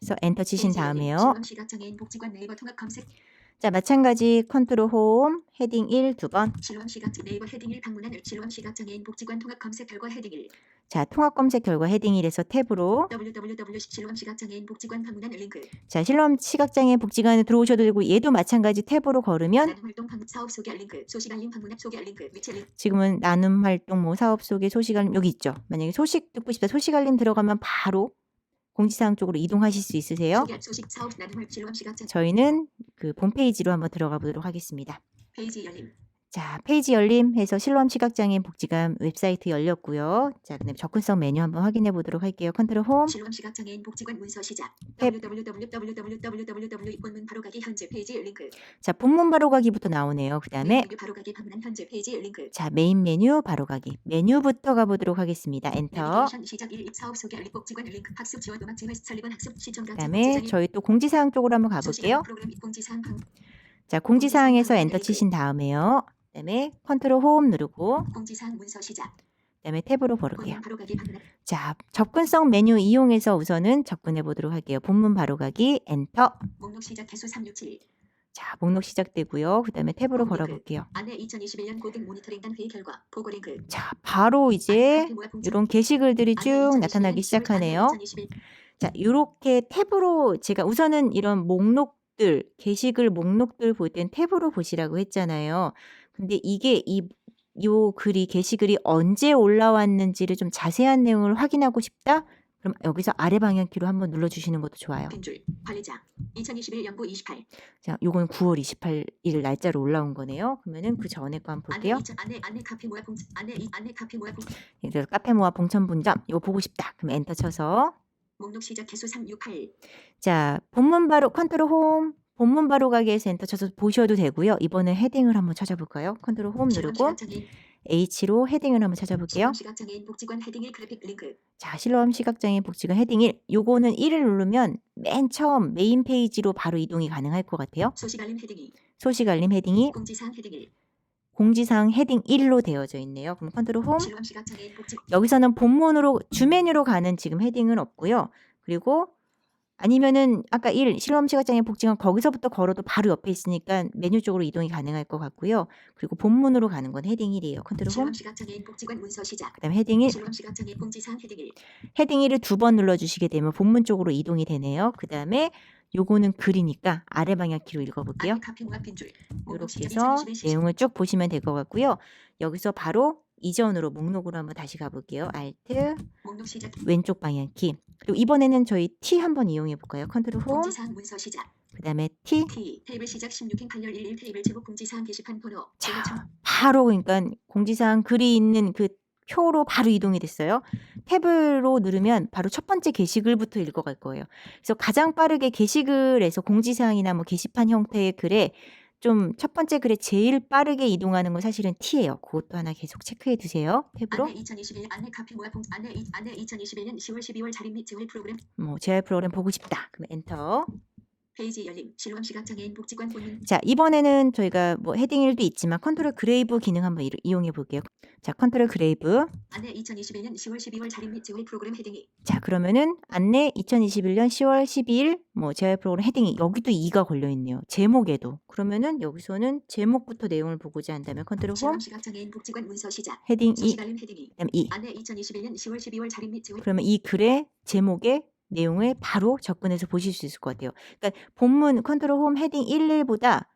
그래서 엔터 치신 다음에요. 실로암 시각장애인 복지관 네이버 통합 검색. 자, 마찬가지 컨트롤 홈 헤딩 1 2번. 실로암 시각장애인 네이버 헤딩 1 방문한 실로암 시각장애인 복지관 통합 검색 결과 헤딩 1. 자, 통합 검색 결과 헤딩 1에서 탭으로 www 실로암 시각장애인 복지관 방문한 링크. 자, 실로암 시각장애인 복지관에 들어오셔도 되고 얘도 마찬가지 탭으로 걸으면 나눔 활동 사업 소개 링크, 소식 알림 방문 앱 소개 링크, 위치 링크. 지금은 나눔 활동 뭐 사업 소개 소식 알림 여기 있죠. 만약에 소식 듣고 싶다. 소식 알림 들어가면 바로 공지사항 쪽으로 이동하실 수 있으세요. 소식 사업 나눔 실로암 시각장. 저희는 그 홈페이지로 한번 들어가 보도록 하겠습니다. 페이지 열림. 자, 페이지 열림 해서 실로암 시각장애인 복지관 웹사이트 열렸고요. 자, 그다음에 접근성 메뉴 한번 확인해 보도록 할게요. 컨트롤 홈. 실로암 시각장애인 복지관 문서 시작. 탭. www 본문 바로가기 현재 페이지 링크. 자, 본문 바로가기부터 나오네요. 그다음에 메뉴 바로가기 방문한 현재 페이지 링크. 자, 메인 메뉴 바로가기. 메뉴부터 가보도록 하겠습니다. 엔터. 내비게이션 시작 1 사업 소개 알림 복지관 링크 학습 지원 음악 지회 설리번 학습 시청자. 그다음에 저희 또 공지사항 쪽으로 한번 가볼게요. 프로그램 공지사항 방. 자, 공지사항에서 엔터 치신 다음에요. 그다음에 컨트롤 홈 누르고 공지사항 문서 시작. 그다음에 탭으로 걸을게요. 본문 바로 가기 방문. 자, 접근성 메뉴 이용해서 우선은 접근해 보도록 할게요. 본문 바로 가기 엔터. 목록 시작 개수 367. 자, 목록 시작되고요. 그다음에 탭으로 링크. 걸어볼게요. 안내 2021년 고객 모니터링단 회의 결과 보고 링크. 자, 바로 이제 카피 모아 봉지. 이런 게시글들이 안내 쭉 2021년 나타나기 10월 시작하네요. 안내 2021. 자, 이렇게 탭으로 제가 우선은 이런 목록들, 게시글 목록들 볼 땐 탭으로 보시라고 했잖아요. 근데 이게 요 글이 게시글이 언제 올라왔는지를 좀 자세한 내용을 확인하고 싶다? 그럼 여기서 아래 방향키로 한번 눌러주시는 것도 좋아요. 빈줄 관리자 2021 연구 28. 자, 요건 9월 28일 날짜로 올라온 거네요. 그러면은 그 전에 거 한번 볼게요. 안내 카피 모아 봉지. 안내 카피 모아 봉지. 예를 들어 카페 모아 봉천분점 이거 보고 싶다. 그럼 엔터 쳐서 목록 시작 개수 368. 자, 본문 바로 컨트롤 홈 본문 바로 가기에서 엔터 쳐서 보셔도 되고요. 이번에 헤딩을 한번 찾아볼까요? 컨트롤 홈 누르고 H로 헤딩을 한번 찾아볼게요. 실험 시각장애인 복지관 헤딩 1 그래픽 링크. 자, 실험 시각장애인 복지관 헤딩 1. 요거는 1을 누르면 맨 처음 메인 페이지로 바로 이동이 가능할 것 같아요. 소식 알림 헤딩 2. 소식 알림 헤딩 2. 공지사항 헤딩 1. 공지사항 헤딩 1로 되어져 있네요. 그럼 컨트롤 홈. 실험 시각장애인 복지. 여기서는 본문으로 주메뉴로 가는 지금 헤딩은 없고요. 그리고 아니면은 아까 1 실험 시각장애인 복지관 거기서부터 걸어도 바로 옆에 있으니까 메뉴 쪽으로 이동이 가능할 것 같고요. 그리고 본문으로 가는 건 헤딩 1이에요. 컨트롤 홈. 실험 시각장애인 복지관 문서 시작. 그다음에 헤딩 1. 실험 시각장애인 공지사항 헤딩 1. 헤딩 1을 두 번 눌러주시게 되면 본문 쪽으로 이동이 되네요. 그 다음에 요거는 글이니까 아래 방향키로 읽어볼게요. 안내 카피 모아 빈줄. 목록 이렇게 시작 해서 2021 시작. 내용을 쭉 보시면 될 것 같고요. 여기서 바로 이전으로 목록으로 한번 다시 가볼게요. Alt 목록 시작. 왼쪽 방향키. 그리고 이번에는 저희 T 한번 이용해 볼까요? 컨트롤 홈. 공지사항 문서 시작. 그 다음에 T. T 테이블 시작 16행 8열 11 테이블 제목 공지사항 게시판 번호. 자, 바로 그러니까 공지사항 글이 있는 그 표로 바로 이동이 됐어요. 탭으로 누르면 바로 첫 번째 게시글부터 읽어갈 거예요. 그래서 가장 빠르게 게시글에서 공지사항이나 뭐 게시판 형태의 글에 좀 첫 번째 글에 제일 빠르게 이동하는 건 사실은 T예요. 그것도 하나 계속 체크해 두세요. 탭으로. 안내 2021 안내 카피 모아 봉지. 안내 2021년 10월 12월 자립 및 재활 프로그램. 뭐 재활 프로그램 보고 싶다. 그럼 엔터. 페이지 열림. 실험 시각장애인 복지관 본문. 자, 이번에는 저희가 뭐 헤딩 1도 있지만 컨트롤 그레이브 기능 한번 이용해 볼게요. 자, 컨트롤 그레이브. 안내 2021년 10월 12월 자립 및 재활 프로그램 헤딩 2. 자, 그러면은 안내 2021년 10월 12일 뭐 재활 프로그램 헤딩이 여기도 2가 걸려 있네요. 제목에도. 그러면은 여기서는 제목부터 내용을 보고자 한다면 컨트롤 홈. 실험 시각장애인 복지관 문서 시작. 헤딩 2. 소식 알림 헤딩 2. 그다음 2. 안내 2021년 10월 12월 자립 및 재활. 그러면 이 글의 제목에 내용을 바로 접근해서 보실 수 있을 것 같아요. 그러니까 본문 컨트롤 홈 헤딩 11보다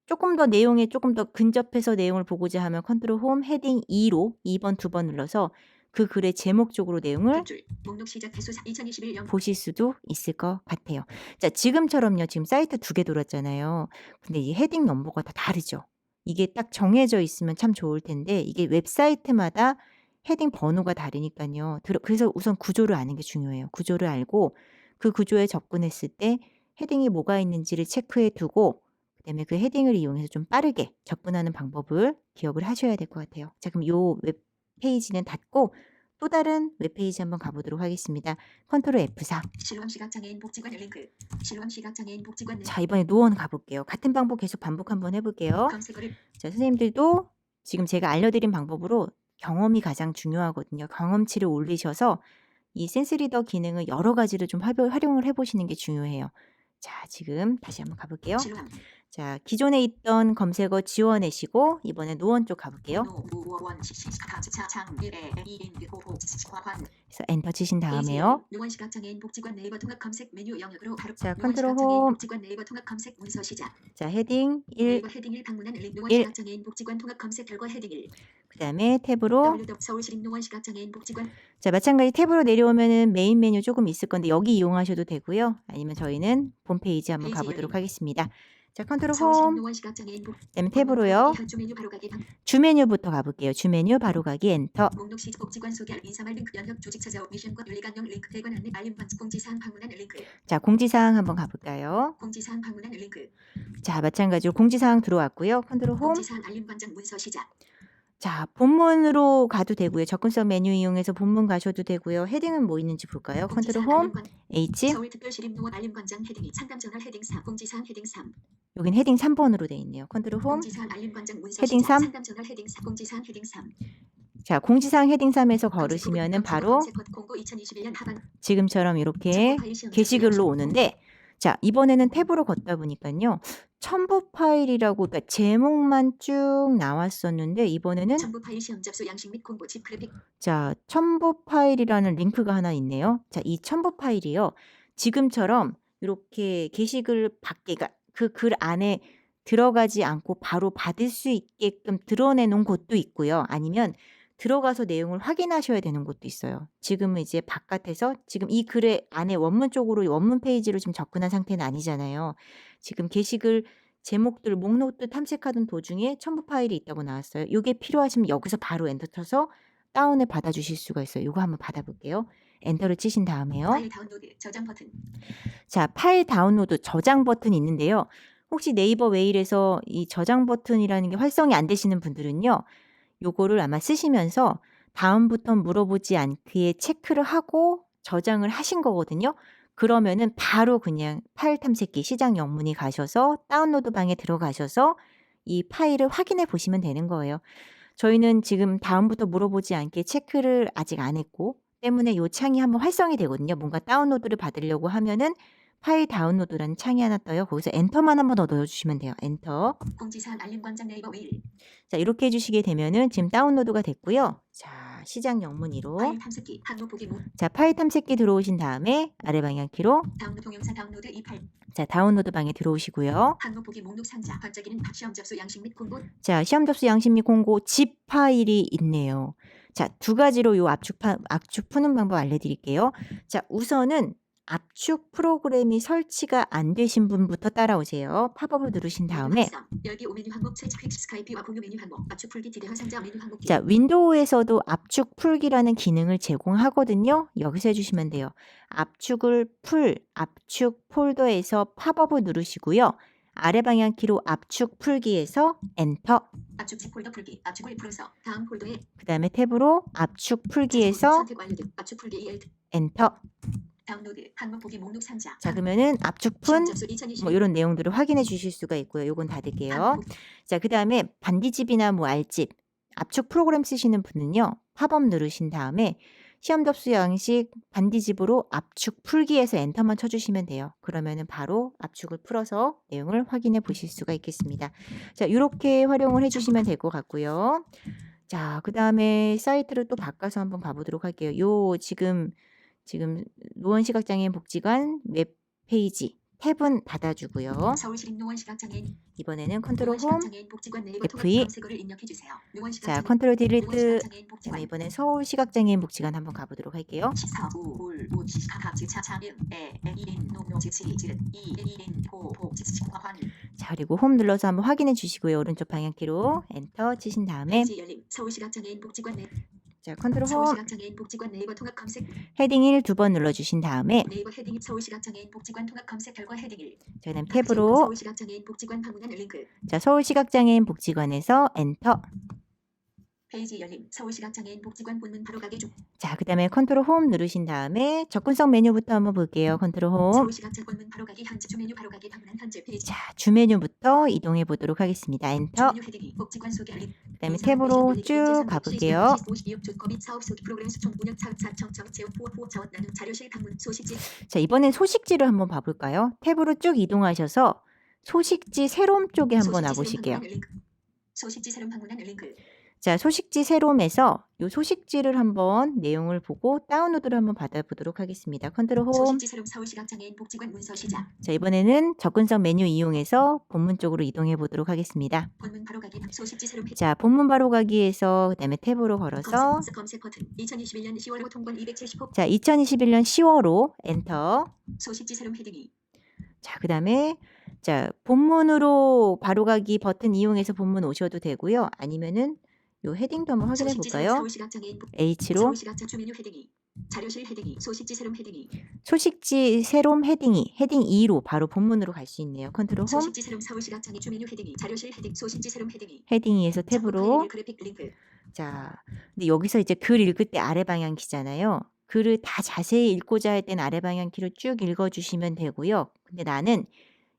조금 더 내용에 조금 더 근접해서 내용을 보고자 하면 컨트롤 홈 헤딩 2로 2번 두 번 눌러서 그 글의 제목 쪽으로 내용을 줄. 목록 시작 개수 2021 연. 보실 수도 있을 것 같아요. 자, 지금처럼요. 지금 사이트 2개 돌았잖아요. 근데 이 헤딩 넘버가 다 다르죠. 이게 딱 정해져 있으면 참 좋을 텐데 이게 웹사이트마다 헤딩 번호가 다르니까요. 그래서 우선 구조를 아는 게 중요해요. 구조를 알고 그 구조에 접근했을 때 헤딩이 뭐가 있는지를 체크해 두고 그다음에 그 헤딩을 이용해서 좀 빠르게 접근하는 방법을 기억을 하셔야 될 것 같아요. 자, 그럼 요 웹페이지는 닫고 또 다른 웹페이지 한번 가보도록 하겠습니다. 컨트롤 F4. 실험 시각장애인 복지관 링크. 실험 시각장애인 복지관. 자, 이번에 노원 가볼게요. 같은 방법 계속 반복 한번 해볼게요. 검색어를. 자, 선생님들도 지금 제가 알려드린 방법으로 경험이 가장 중요하거든요. 경험치를 올리셔서 이 센스리더 기능을 여러 가지를 좀 활용을 해보시는 게 중요해요. 자, 지금 다시 한번 가볼게요. 실험. 자, 기존에 있던 검색어 지워내시고 이번에 노원 쪽 가볼게요. 그래서 엔터 치신 다음에요. 노원 시각장애인 복지관 네이버 통합 검색 메뉴 영역으로 바로. 자, 노원 컨트롤 시각장애인 홈. 복지관 네이버 통합 검색 문서 시작. 자, 헤딩 1. 네이버 헤딩 1 방문한 링. 노원 1. 시각장애인 복지관 통합 검색 결과 헤딩 1. 그 다음에 탭으로. 서울시립 노원 시각장애인 복지관. 자, 마찬가지 탭으로 내려오면은 메인 메뉴 조금 있을 건데 여기 이용하셔도 되고요. 아니면 저희는 홈페이지 한번 가보도록 하겠습니다. 자, 컨트롤 홈. 그다음에 탭으로요. 주 메뉴부터 가볼게요. 주 메뉴 바로 가기 엔터. 목록 시작 복지관 소개 인사말 링크 연협 조직 찾아오 미션과 윤리강령 링크 대관 안내 알림 반지 공지사항 방문한 링크. 자, 공지사항 한번 가볼까요? 공지사항 방문한 링크. 자, 마찬가지로 공지사항 들어왔고요. 컨트롤 홈. 공지사항 알림 반장 문서 시작. 자, 본문으로 가도 되고요. 접근성 메뉴 이용해서 본문 가셔도 되고요. 헤딩은 뭐 있는지 볼까요? 컨트롤 홈, H. 서울특별시립농원 알림관장 헤딩이 상담전화 헤딩 4 공지사항 헤딩 3 여긴 헤딩 3번으로 돼 있네요. 컨트롤 홈, 공지사항 알림관장 문서 헤딩 시작 3. 상담전화 헤딩 4 공지사항 헤딩 3 자, 공지사항 헤딩 3에서 걸으시면은 바로 공고 2021년 하반 지금처럼 이렇게 게시글로 오는데, 자, 이번에는 탭으로 걷다 보니까요. 첨부 파일이라고, 그러니까 제목만 쭉 나왔었는데 이번에는 첨부 파일 시험 접수 양식 및 공고 집 그래픽 자, 첨부 파일이라는 링크가 하나 있네요. 자, 이 첨부 파일이요. 지금처럼 이렇게 게시글 밖에, 그러니까 그 글 안에 들어가지 않고 바로 받을 수 있게끔 드러내 놓은 곳도 있고요. 아니면 들어가서 내용을 확인하셔야 되는 곳도 있어요. 지금은 이제 바깥에서 지금 이 글의 안에 원문 쪽으로 원문 페이지로 지금 접근한 상태는 아니잖아요. 지금 게시글 제목들, 목록들 탐색하던 도중에 첨부 파일이 있다고 나왔어요. 이게 필요하시면 여기서 바로 엔터 쳐서 다운을 받아주실 수가 있어요. 이거 한번 받아볼게요. 엔터를 치신 다음에요. 파일 다운로드 저장 버튼 자, 파일 다운로드 저장 버튼이 있는데요. 혹시 네이버 메일에서 이 저장 버튼이라는 게 활성이 안 되시는 분들은요. 요거를 아마 쓰시면서 다음부터 물어보지 않기에 체크를 하고 저장을 하신 거거든요. 그러면은 바로 그냥 파일 탐색기 시작 영문이 가셔서 다운로드 방에 들어가셔서 이 파일을 확인해 보시면 되는 거예요. 저희는 지금 다음부터 물어보지 않게 체크를 아직 안 했고 때문에 요 창이 한번 활성이 되거든요. 뭔가 다운로드를 받으려고 하면은 파일 다운로드라는 창이 하나 떠요. 거기서 엔터만 한번 더 넣어주시면 돼요. 엔터. 공지사항 알림관장 네이버 메일 자, 이렇게 해주시게 되면은 지금 다운로드가 됐고요. 자, 시작 영문으로. 파일 탐색기 항로 보기 모 자, 파일 탐색기 들어오신 다음에 아래 방향키로 다운로드 동영상 다운로드 28 자, 다운로드 방에 들어오시고요. 항로 보기 목록 상자 반짝이는 시험 접수 양식 및 공고 자, 시험 접수 양식 및 공고 zip 파일이 있네요. 자, 두 가지로 요 압축 푸는 방법 알려드릴게요. 자, 우선은 압축 프로그램이 설치가 안 되신 분부터 따라오세요. 팝업을 누르신 다음에 열기 5메뉴 항목 채취 퀵 스카이피와 공유 메뉴 항목 압축 풀기 디대화 상자 메뉴 항목 자, 윈도우에서도 압축 풀기라는 기능을 제공하거든요. 여기서 해주시면 돼요. 압축을 압축 폴더에서 팝업을 누르시고요. 아래 방향키로 압축 풀기에서 엔터. 압축 집 폴더 풀기 압축을 풀어서 다음 폴더에 그 다음에 탭으로 압축 풀기에서 선택 완료됨 압축 풀기 ELT 엔터. 다운로드 항목 보기 목록 상자 자, 그러면은 압축푼 접수 2021 뭐 이런 내용들을 확인해 주실 수가 있고요. 요건 닫을게요. 자, 그 다음에 반디집이나 뭐 알집, 압축 프로그램 쓰시는 분은요. 팝업 누르신 다음에 시험 접수 양식 반디집으로 압축 풀기에서 엔터만 쳐주시면 돼요. 그러면은 바로 압축을 풀어서 내용을 확인해 보실 수가 있겠습니다. 자, 이렇게 활용을 해주시면 될 것 같고요. 자, 그 다음에 사이트를 또 바꿔서 한번 가보도록 할게요. 요 지금 노원시각장애인 복지관 웹페이지 탭은 닫아주고요. 서울시립 노원시각장애인 이번에는 컨트롤 홈, 노원시각장애인 복지관 네이버 통합 F2. 검색어를 입력해 주세요. 자, 컨트롤 디리트. 노원시각장애인 복지관 이번엔 서울시각장애인 복지관 한번 가보도록 할게요. 자, 그리고 홈 눌러서 한번 확인해 주시고요. 오른쪽 방향키로 엔터 치신 다음에 서울시각장애인 복지관 자, 컨트롤 홈, 서울시각장애인 복지관 네이버 통합 검색 헤딩 1 두 번 눌러주신 다음에 네이버 헤딩 서울시각장애인 복지관 통합 검색 결과 헤딩 1 자, 그다음 탭으로 서울시각장애인 복지관 방문한 링크 자, 서울시각장애인 복지관에서 엔터. 페이지 열림 서울시각장애인 복지관 본문 바로 가기 중 자, 그다음에 컨트롤 홈 누르신 다음에 접근성 메뉴부터 한번 볼게요. 컨트롤 홈. 서울시각장 본문 바로 가기 현재 주 메뉴 바로 가기 방문한 현재 페이지. 자, 주 메뉴부터 이동해 보도록 하겠습니다. 엔터. 주 메뉴 헤딩이 복지관 소개 알림. 그다음에 탭으로 쭉 가볼게요. 자, 이번엔 소식지를 한번 봐볼까요? 탭으로 쭉 이동하셔서 소식지 새롬 쪽에 한번 와보실게요. 소식지 새롬 방문한 링크. 자, 소식지 새롬에서 이 소식지를 한번 내용을 보고 다운로드를 한번 받아보도록 하겠습니다. 컨트롤 홈. 소식지 새롬 서울시각장애인 복지관 문서 시작. 자, 이번에는 접근성 메뉴 이용해서 본문 쪽으로 이동해 보도록 하겠습니다. 본문 바로 가기 소식지 새롬. 자, 본문 바로 가기에서 그다음에 탭으로 걸어서 검색 버튼 2021년 10월 통관 270호. 자, 2021년 10월호 엔터. 소식지 새롬 헤딩이. 자, 그다음에 자, 본문으로 바로 가기 버튼 이용해서 본문 오셔도 되고요. 아니면은 요 헤딩도 한번 확인해 볼까요? H로 서울시각장 주 메뉴 헤딩이 자료실 헤딩이 소식지 새롬 헤딩이 소식지 새롬 헤딩이 헤딩 2로 바로 본문으로 갈 수 있네요. 컨트롤 홈. 소식지 새롬 서울시각장애 주 메뉴 헤딩이 자료실 헤딩 소식지 새롬 헤딩이 헤딩 2에서 탭으로 그래픽 링크 자, 근데 여기서 이제 글 읽을 때 아래 방향 키잖아요. 글을 다 자세히 읽고자 할 때는 아래 방향 키로 쭉 읽어주시면 되고요. 근데 나는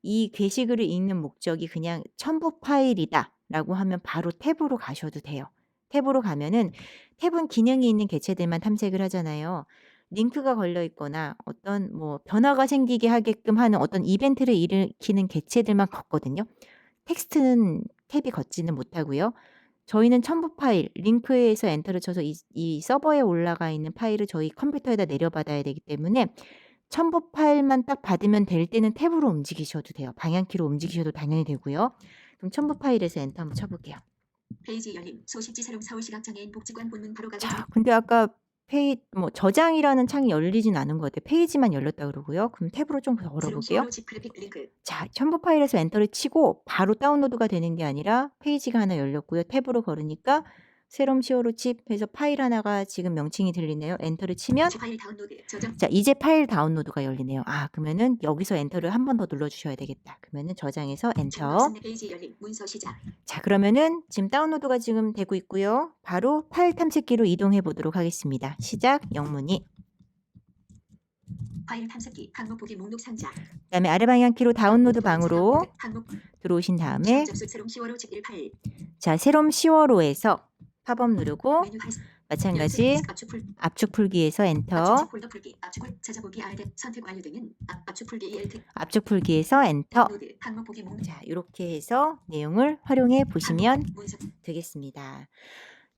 이 게시글을 읽는 목적이 그냥 첨부 파일이다 라고 하면 바로 탭으로 가셔도 돼요. 탭으로 가면은 탭은 기능이 있는 개체들만 탐색을 하잖아요. 링크가 걸려 있거나 어떤 뭐 변화가 생기게 하게끔 하는 어떤 이벤트를 일으키는 개체들만 걷거든요. 텍스트는 탭이 걷지는 못하고요. 저희는 첨부 파일, 링크에서 엔터를 쳐서 이 서버에 올라가 있는 파일을 저희 컴퓨터에다 내려받아야 되기 때문에 첨부 파일만 딱 받으면 될 때는 탭으로 움직이셔도 돼요. 방향키로 움직이셔도 당연히 되고요. 그럼 첨부 파일에서 엔터 한번 쳐볼게요. 페이지 열림. 소식지 새롬 서울시각장애인 복지관 본문 바로 가기. 자, 근데 아까 뭐 저장이라는 창이 열리진 않은 것 같아요. 페이지만 열렸다 그러고요. 그럼 탭으로 좀 더 걸어볼게요. 자, 첨부 파일에서 엔터를 치고 바로 다운로드가 되는 게 아니라 페이지가 하나 열렸고요. 탭으로 걸으니까 새롬 시어로 칩 해서 파일 하나가 지금 명칭이 들리네요. 엔터를 치면 파일 다운로드, 저장. 자, 이제 파일 다운로드가 열리네요. 아, 그러면은 여기서 엔터를 한 번 더 눌러주셔야 되겠다. 그러면은 저장해서 엔터. 페이지 열림, 문서 시작. 자, 그러면은 지금 다운로드가 지금 되고 있고요. 바로 파일 탐색기로 이동해 보도록 하겠습니다. 시작, 영문이. 파일 탐색기, 항목 보기 목록 상자. 그다음에 아래 방향 키로 다운로드 방으로 들어오신 다음에 자, 새롬 10월호에서 팝업 누르고 마찬가지 압축 풀기에서 엔터. 압축 풀기에서 엔터. 자, 이렇게 해서 내용을 활용해 보시면 되겠습니다.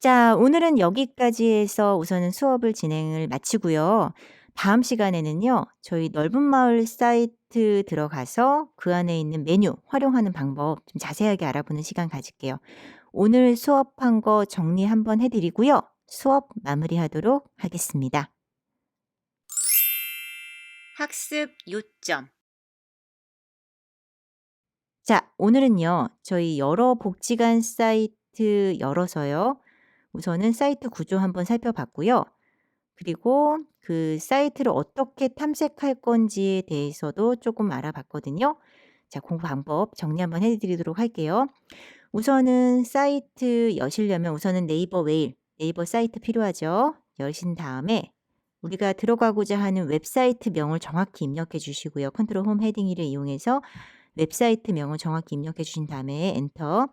자, 오늘은 여기까지 해서 우선은 수업을 진행을 마치고요. 다음 시간에는요, 저희 넓은 마을 사이트 들어가서 그 안에 있는 메뉴 활용하는 방법 좀 자세하게 알아보는 시간 가질게요. 오늘 수업한 거 정리 한번 해드리고요. 수업 마무리하도록 하겠습니다. 학습 요점. 자, 오늘은요, 저희 여러 복지관 사이트 열어서요. 우선은 사이트 구조 한번 살펴봤고요. 그리고 그 사이트를 어떻게 탐색할 건지에 대해서도 조금 알아봤거든요. 자, 공부 방법 정리 한번 해드리도록 할게요. 우선은 사이트 여시려면 우선은 네이버 웨일, 네이버 사이트 필요하죠. 여신 다음에 우리가 들어가고자 하는 웹사이트 명을 정확히 입력해 주시고요. 컨트롤 홈 헤딩 1을 이용해서 웹사이트 명을 정확히 입력해 주신 다음에 엔터.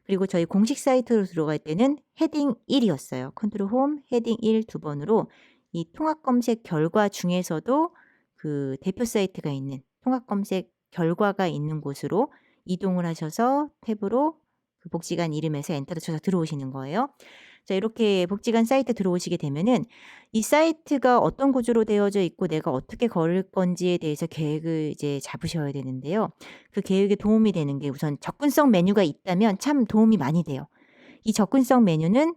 그리고 저희 공식 사이트로 들어갈 때는 헤딩 1이었어요. 컨트롤 홈 헤딩 1 두 번으로 이 통합 검색 결과 중에서도 그 대표 사이트가 있는 통합 검색 결과가 있는 곳으로 이동을 하셔서 탭으로 그 복지관 이름에서 엔터를 쳐서 들어오시는 거예요. 자, 이렇게 복지관 사이트 들어오시게 되면은 이 사이트가 어떤 구조로 되어져 있고 내가 어떻게 걸을 건지에 대해서 계획을 이제 잡으셔야 되는데요. 그 계획에 도움이 되는 게 우선 접근성 메뉴가 있다면 참 도움이 많이 돼요. 이 접근성 메뉴는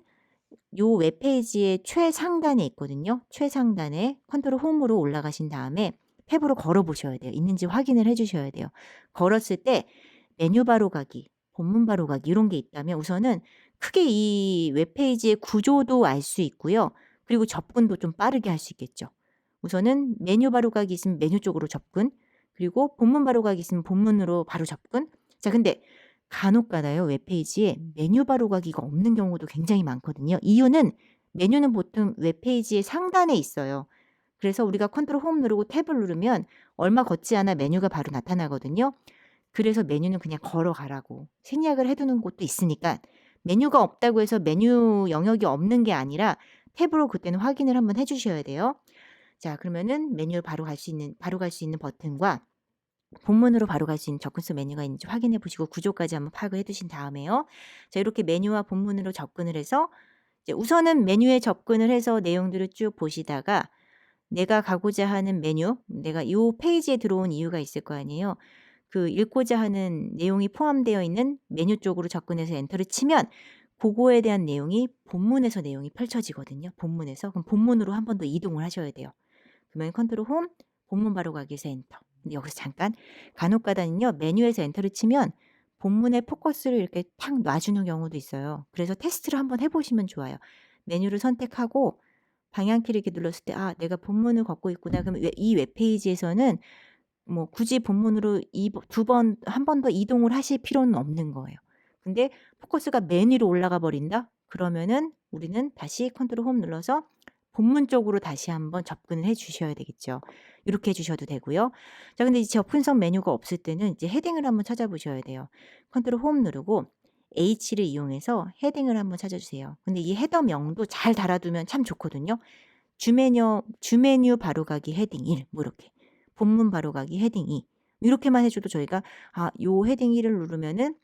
요 웹페이지의 최상단에 있거든요. 최상단에 컨트롤 홈으로 올라가신 다음에 탭으로 걸어 보셔야 돼요. 있는지 확인을 해 주셔야 돼요. 걸었을 때 메뉴 바로 가기, 본문 바로 가기 이런 게 있다면 우선은 크게 이 웹페이지의 구조도 알 수 있고요. 그리고 접근도 좀 빠르게 할 수 있겠죠. 우선은 메뉴 바로 가기 있으면 메뉴 쪽으로 접근, 그리고 본문 바로 가기 있으면 본문으로 바로 접근. 자, 근데 간혹가다요 웹페이지에 메뉴 바로 가기가 없는 경우도 굉장히 많거든요. 이유는 메뉴는 보통 웹페이지의 상단에 있어요. 그래서 우리가 컨트롤 홈 누르고 탭을 누르면 얼마 걷지 않아 메뉴가 바로 나타나거든요. 그래서 메뉴는 그냥 걸어가라고 생략을 해두는 곳도 있으니까 메뉴가 없다고 해서 메뉴 영역이 없는 게 아니라 탭으로 그때는 확인을 한번 해주셔야 돼요. 자, 그러면은 메뉴를 바로 갈 수 있는 버튼과 본문으로 바로 갈 수 있는 접근성 메뉴가 있는지 확인해 보시고 구조까지 한번 파악을 해 두신 다음에요. 자, 이렇게 메뉴와 본문으로 접근을 해서 이제 우선은 메뉴에 접근을 해서 내용들을 쭉 보시다가 내가 가고자 하는 메뉴, 내가 이 페이지에 들어온 이유가 있을 거 아니에요. 그 읽고자 하는 내용이 포함되어 있는 메뉴 쪽으로 접근해서 엔터를 치면 그거에 대한 내용이 본문에서 내용이 펼쳐지거든요. 본문에서. 그럼 본문으로 한 번 더 이동을 하셔야 돼요. 그러면 컨트롤 홈, 본문 바로 가기에서 엔터. 근데 여기서 잠깐 간혹가다는요. 메뉴에서 엔터를 치면 본문의 포커스를 이렇게 탁 놔주는 경우도 있어요. 그래서 테스트를 한번 해보시면 좋아요. 메뉴를 선택하고 방향키를 이렇게 눌렀을 때 아, 내가 본문을 걷고 있구나. 그럼 이 웹페이지에서는 뭐 굳이 본문으로 한 번 더 이동을 하실 필요는 없는 거예요. 근데 포커스가 메뉴로 올라가 버린다? 그러면은 우리는 다시 컨트롤 홈 눌러서 본문 쪽으로 다시 한번 접근을 해 주셔야 되겠죠. 이렇게 해 주셔도 되고요. 자, 근데 이제 접근성 메뉴가 없을 때는 이제 헤딩을 한번 찾아보셔야 돼요. 컨트롤 홈 누르고 H를 이용해서 헤딩을 한번 찾아주세요. 근데 이 헤더명도 잘 달아두면 참 좋거든요. 주메뉴 바로가기 헤딩 1, 뭐 이렇게. 본문 바로가기 헤딩 2. 이렇게만 해줘도 저희가 요 헤딩 1을 누르면은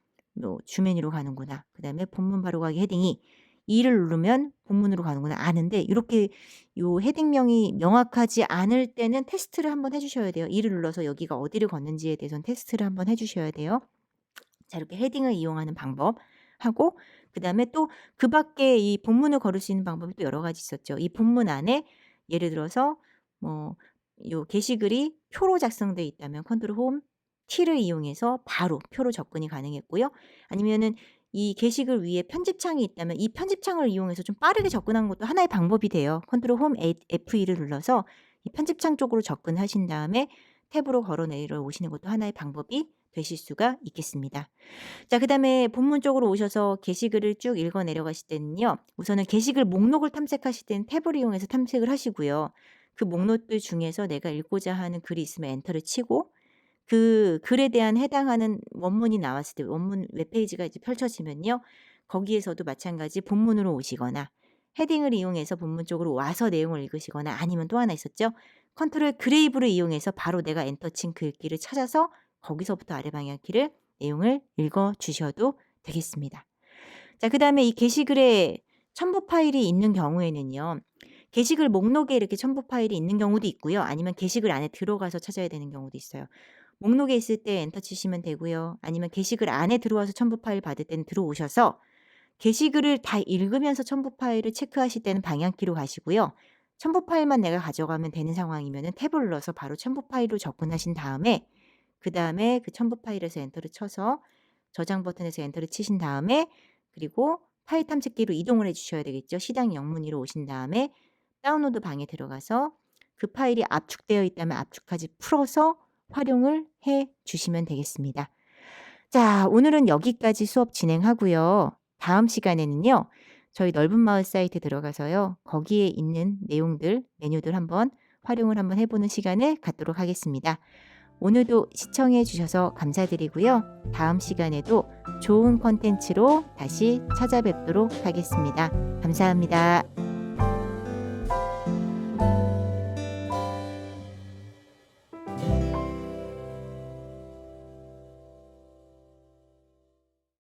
주메뉴로 가는구나. 그 다음에 본문 바로가기 헤딩 2. 2를 누르면 본문으로 가는구나 아는데, 이렇게 요 헤딩명이 명확하지 않을 때는 테스트를 한번 해주셔야 돼요. 2를 눌러서 여기가 어디를 걷는지에 대해서는 테스트를 한번 해주셔야 돼요. 자, 이렇게 헤딩을 이용하는 방법 하고, 그 다음에 또 그 밖에 이 본문을 걸을 수 있는 방법이 또 여러 가지 있었죠. 이 본문 안에 예를 들어서 요 게시글이 표로 작성되어 있다면 컨트롤 홈 T를 이용해서 바로 표로 접근이 가능했고요. 아니면은 이 게시글 위에 편집창이 있다면 이 편집창을 이용해서 좀 빠르게 접근하는 것도 하나의 방법이 돼요. 컨트롤 홈 F2를 눌러서 이 편집창 쪽으로 접근하신 다음에 탭으로 걸어 내려 오시는 것도 하나의 방법이 되실 수가 있겠습니다. 자, 그다음에 본문 쪽으로 오셔서 게시글을 쭉 읽어 내려가실 때는요. 우선은 게시글 목록을 탐색하실 때는 탭을 이용해서 탐색을 하시고요. 그 목록들 중에서 내가 읽고자 하는 글이 있으면 엔터를 치고, 그 글에 대한 해당하는 원문이 나왔을 때 원문 웹페이지가 이제 펼쳐지면요. 거기에서도 마찬가지 본문으로 오시거나 헤딩을 이용해서 본문 쪽으로 와서 내용을 읽으시거나, 아니면 또 하나 있었죠. 컨트롤 그레이브를 이용해서 바로 내가 엔터 친 글귀를 찾아서 거기서부터 아래 방향 키를 내용을 읽어 주셔도 되겠습니다. 자, 그다음에 이 게시글에 첨부 파일이 있는 경우에는요. 게시글 목록에 이렇게 첨부 파일이 있는 경우도 있고요. 아니면 게시글 안에 들어가서 찾아야 되는 경우도 있어요. 목록에 있을 때 엔터 치시면 되고요. 아니면 게시글 안에 들어와서 첨부 파일 받을 때는 들어오셔서 게시글을 다 읽으면서 첨부 파일을 체크하실 때는 방향키로 가시고요. 첨부 파일만 내가 가져가면 되는 상황이면은 탭을 눌러서 바로 첨부 파일로 접근하신 다음에, 그다음에 그 첨부 파일에서 엔터를 쳐서 저장 버튼에서 엔터를 치신 다음에, 그리고 파일 탐색기로 이동을 해 주셔야 되겠죠. 시당 영문위로 오신 다음에 다운로드 방에 들어가서 그 파일이 압축되어 있다면 압축까지 풀어서 활용을 해 주시면 되겠습니다. 자, 오늘은 여기까지 수업 진행하고요. 다음 시간에는요. 저희 넓은 마을 사이트 들어가서요. 거기에 있는 내용들, 메뉴들 한번 활용을 한번 해보는 시간을 갖도록 하겠습니다. 오늘도 시청해 주셔서 감사드리고요. 다음 시간에도 좋은 콘텐츠로 다시 찾아뵙도록 하겠습니다. 감사합니다.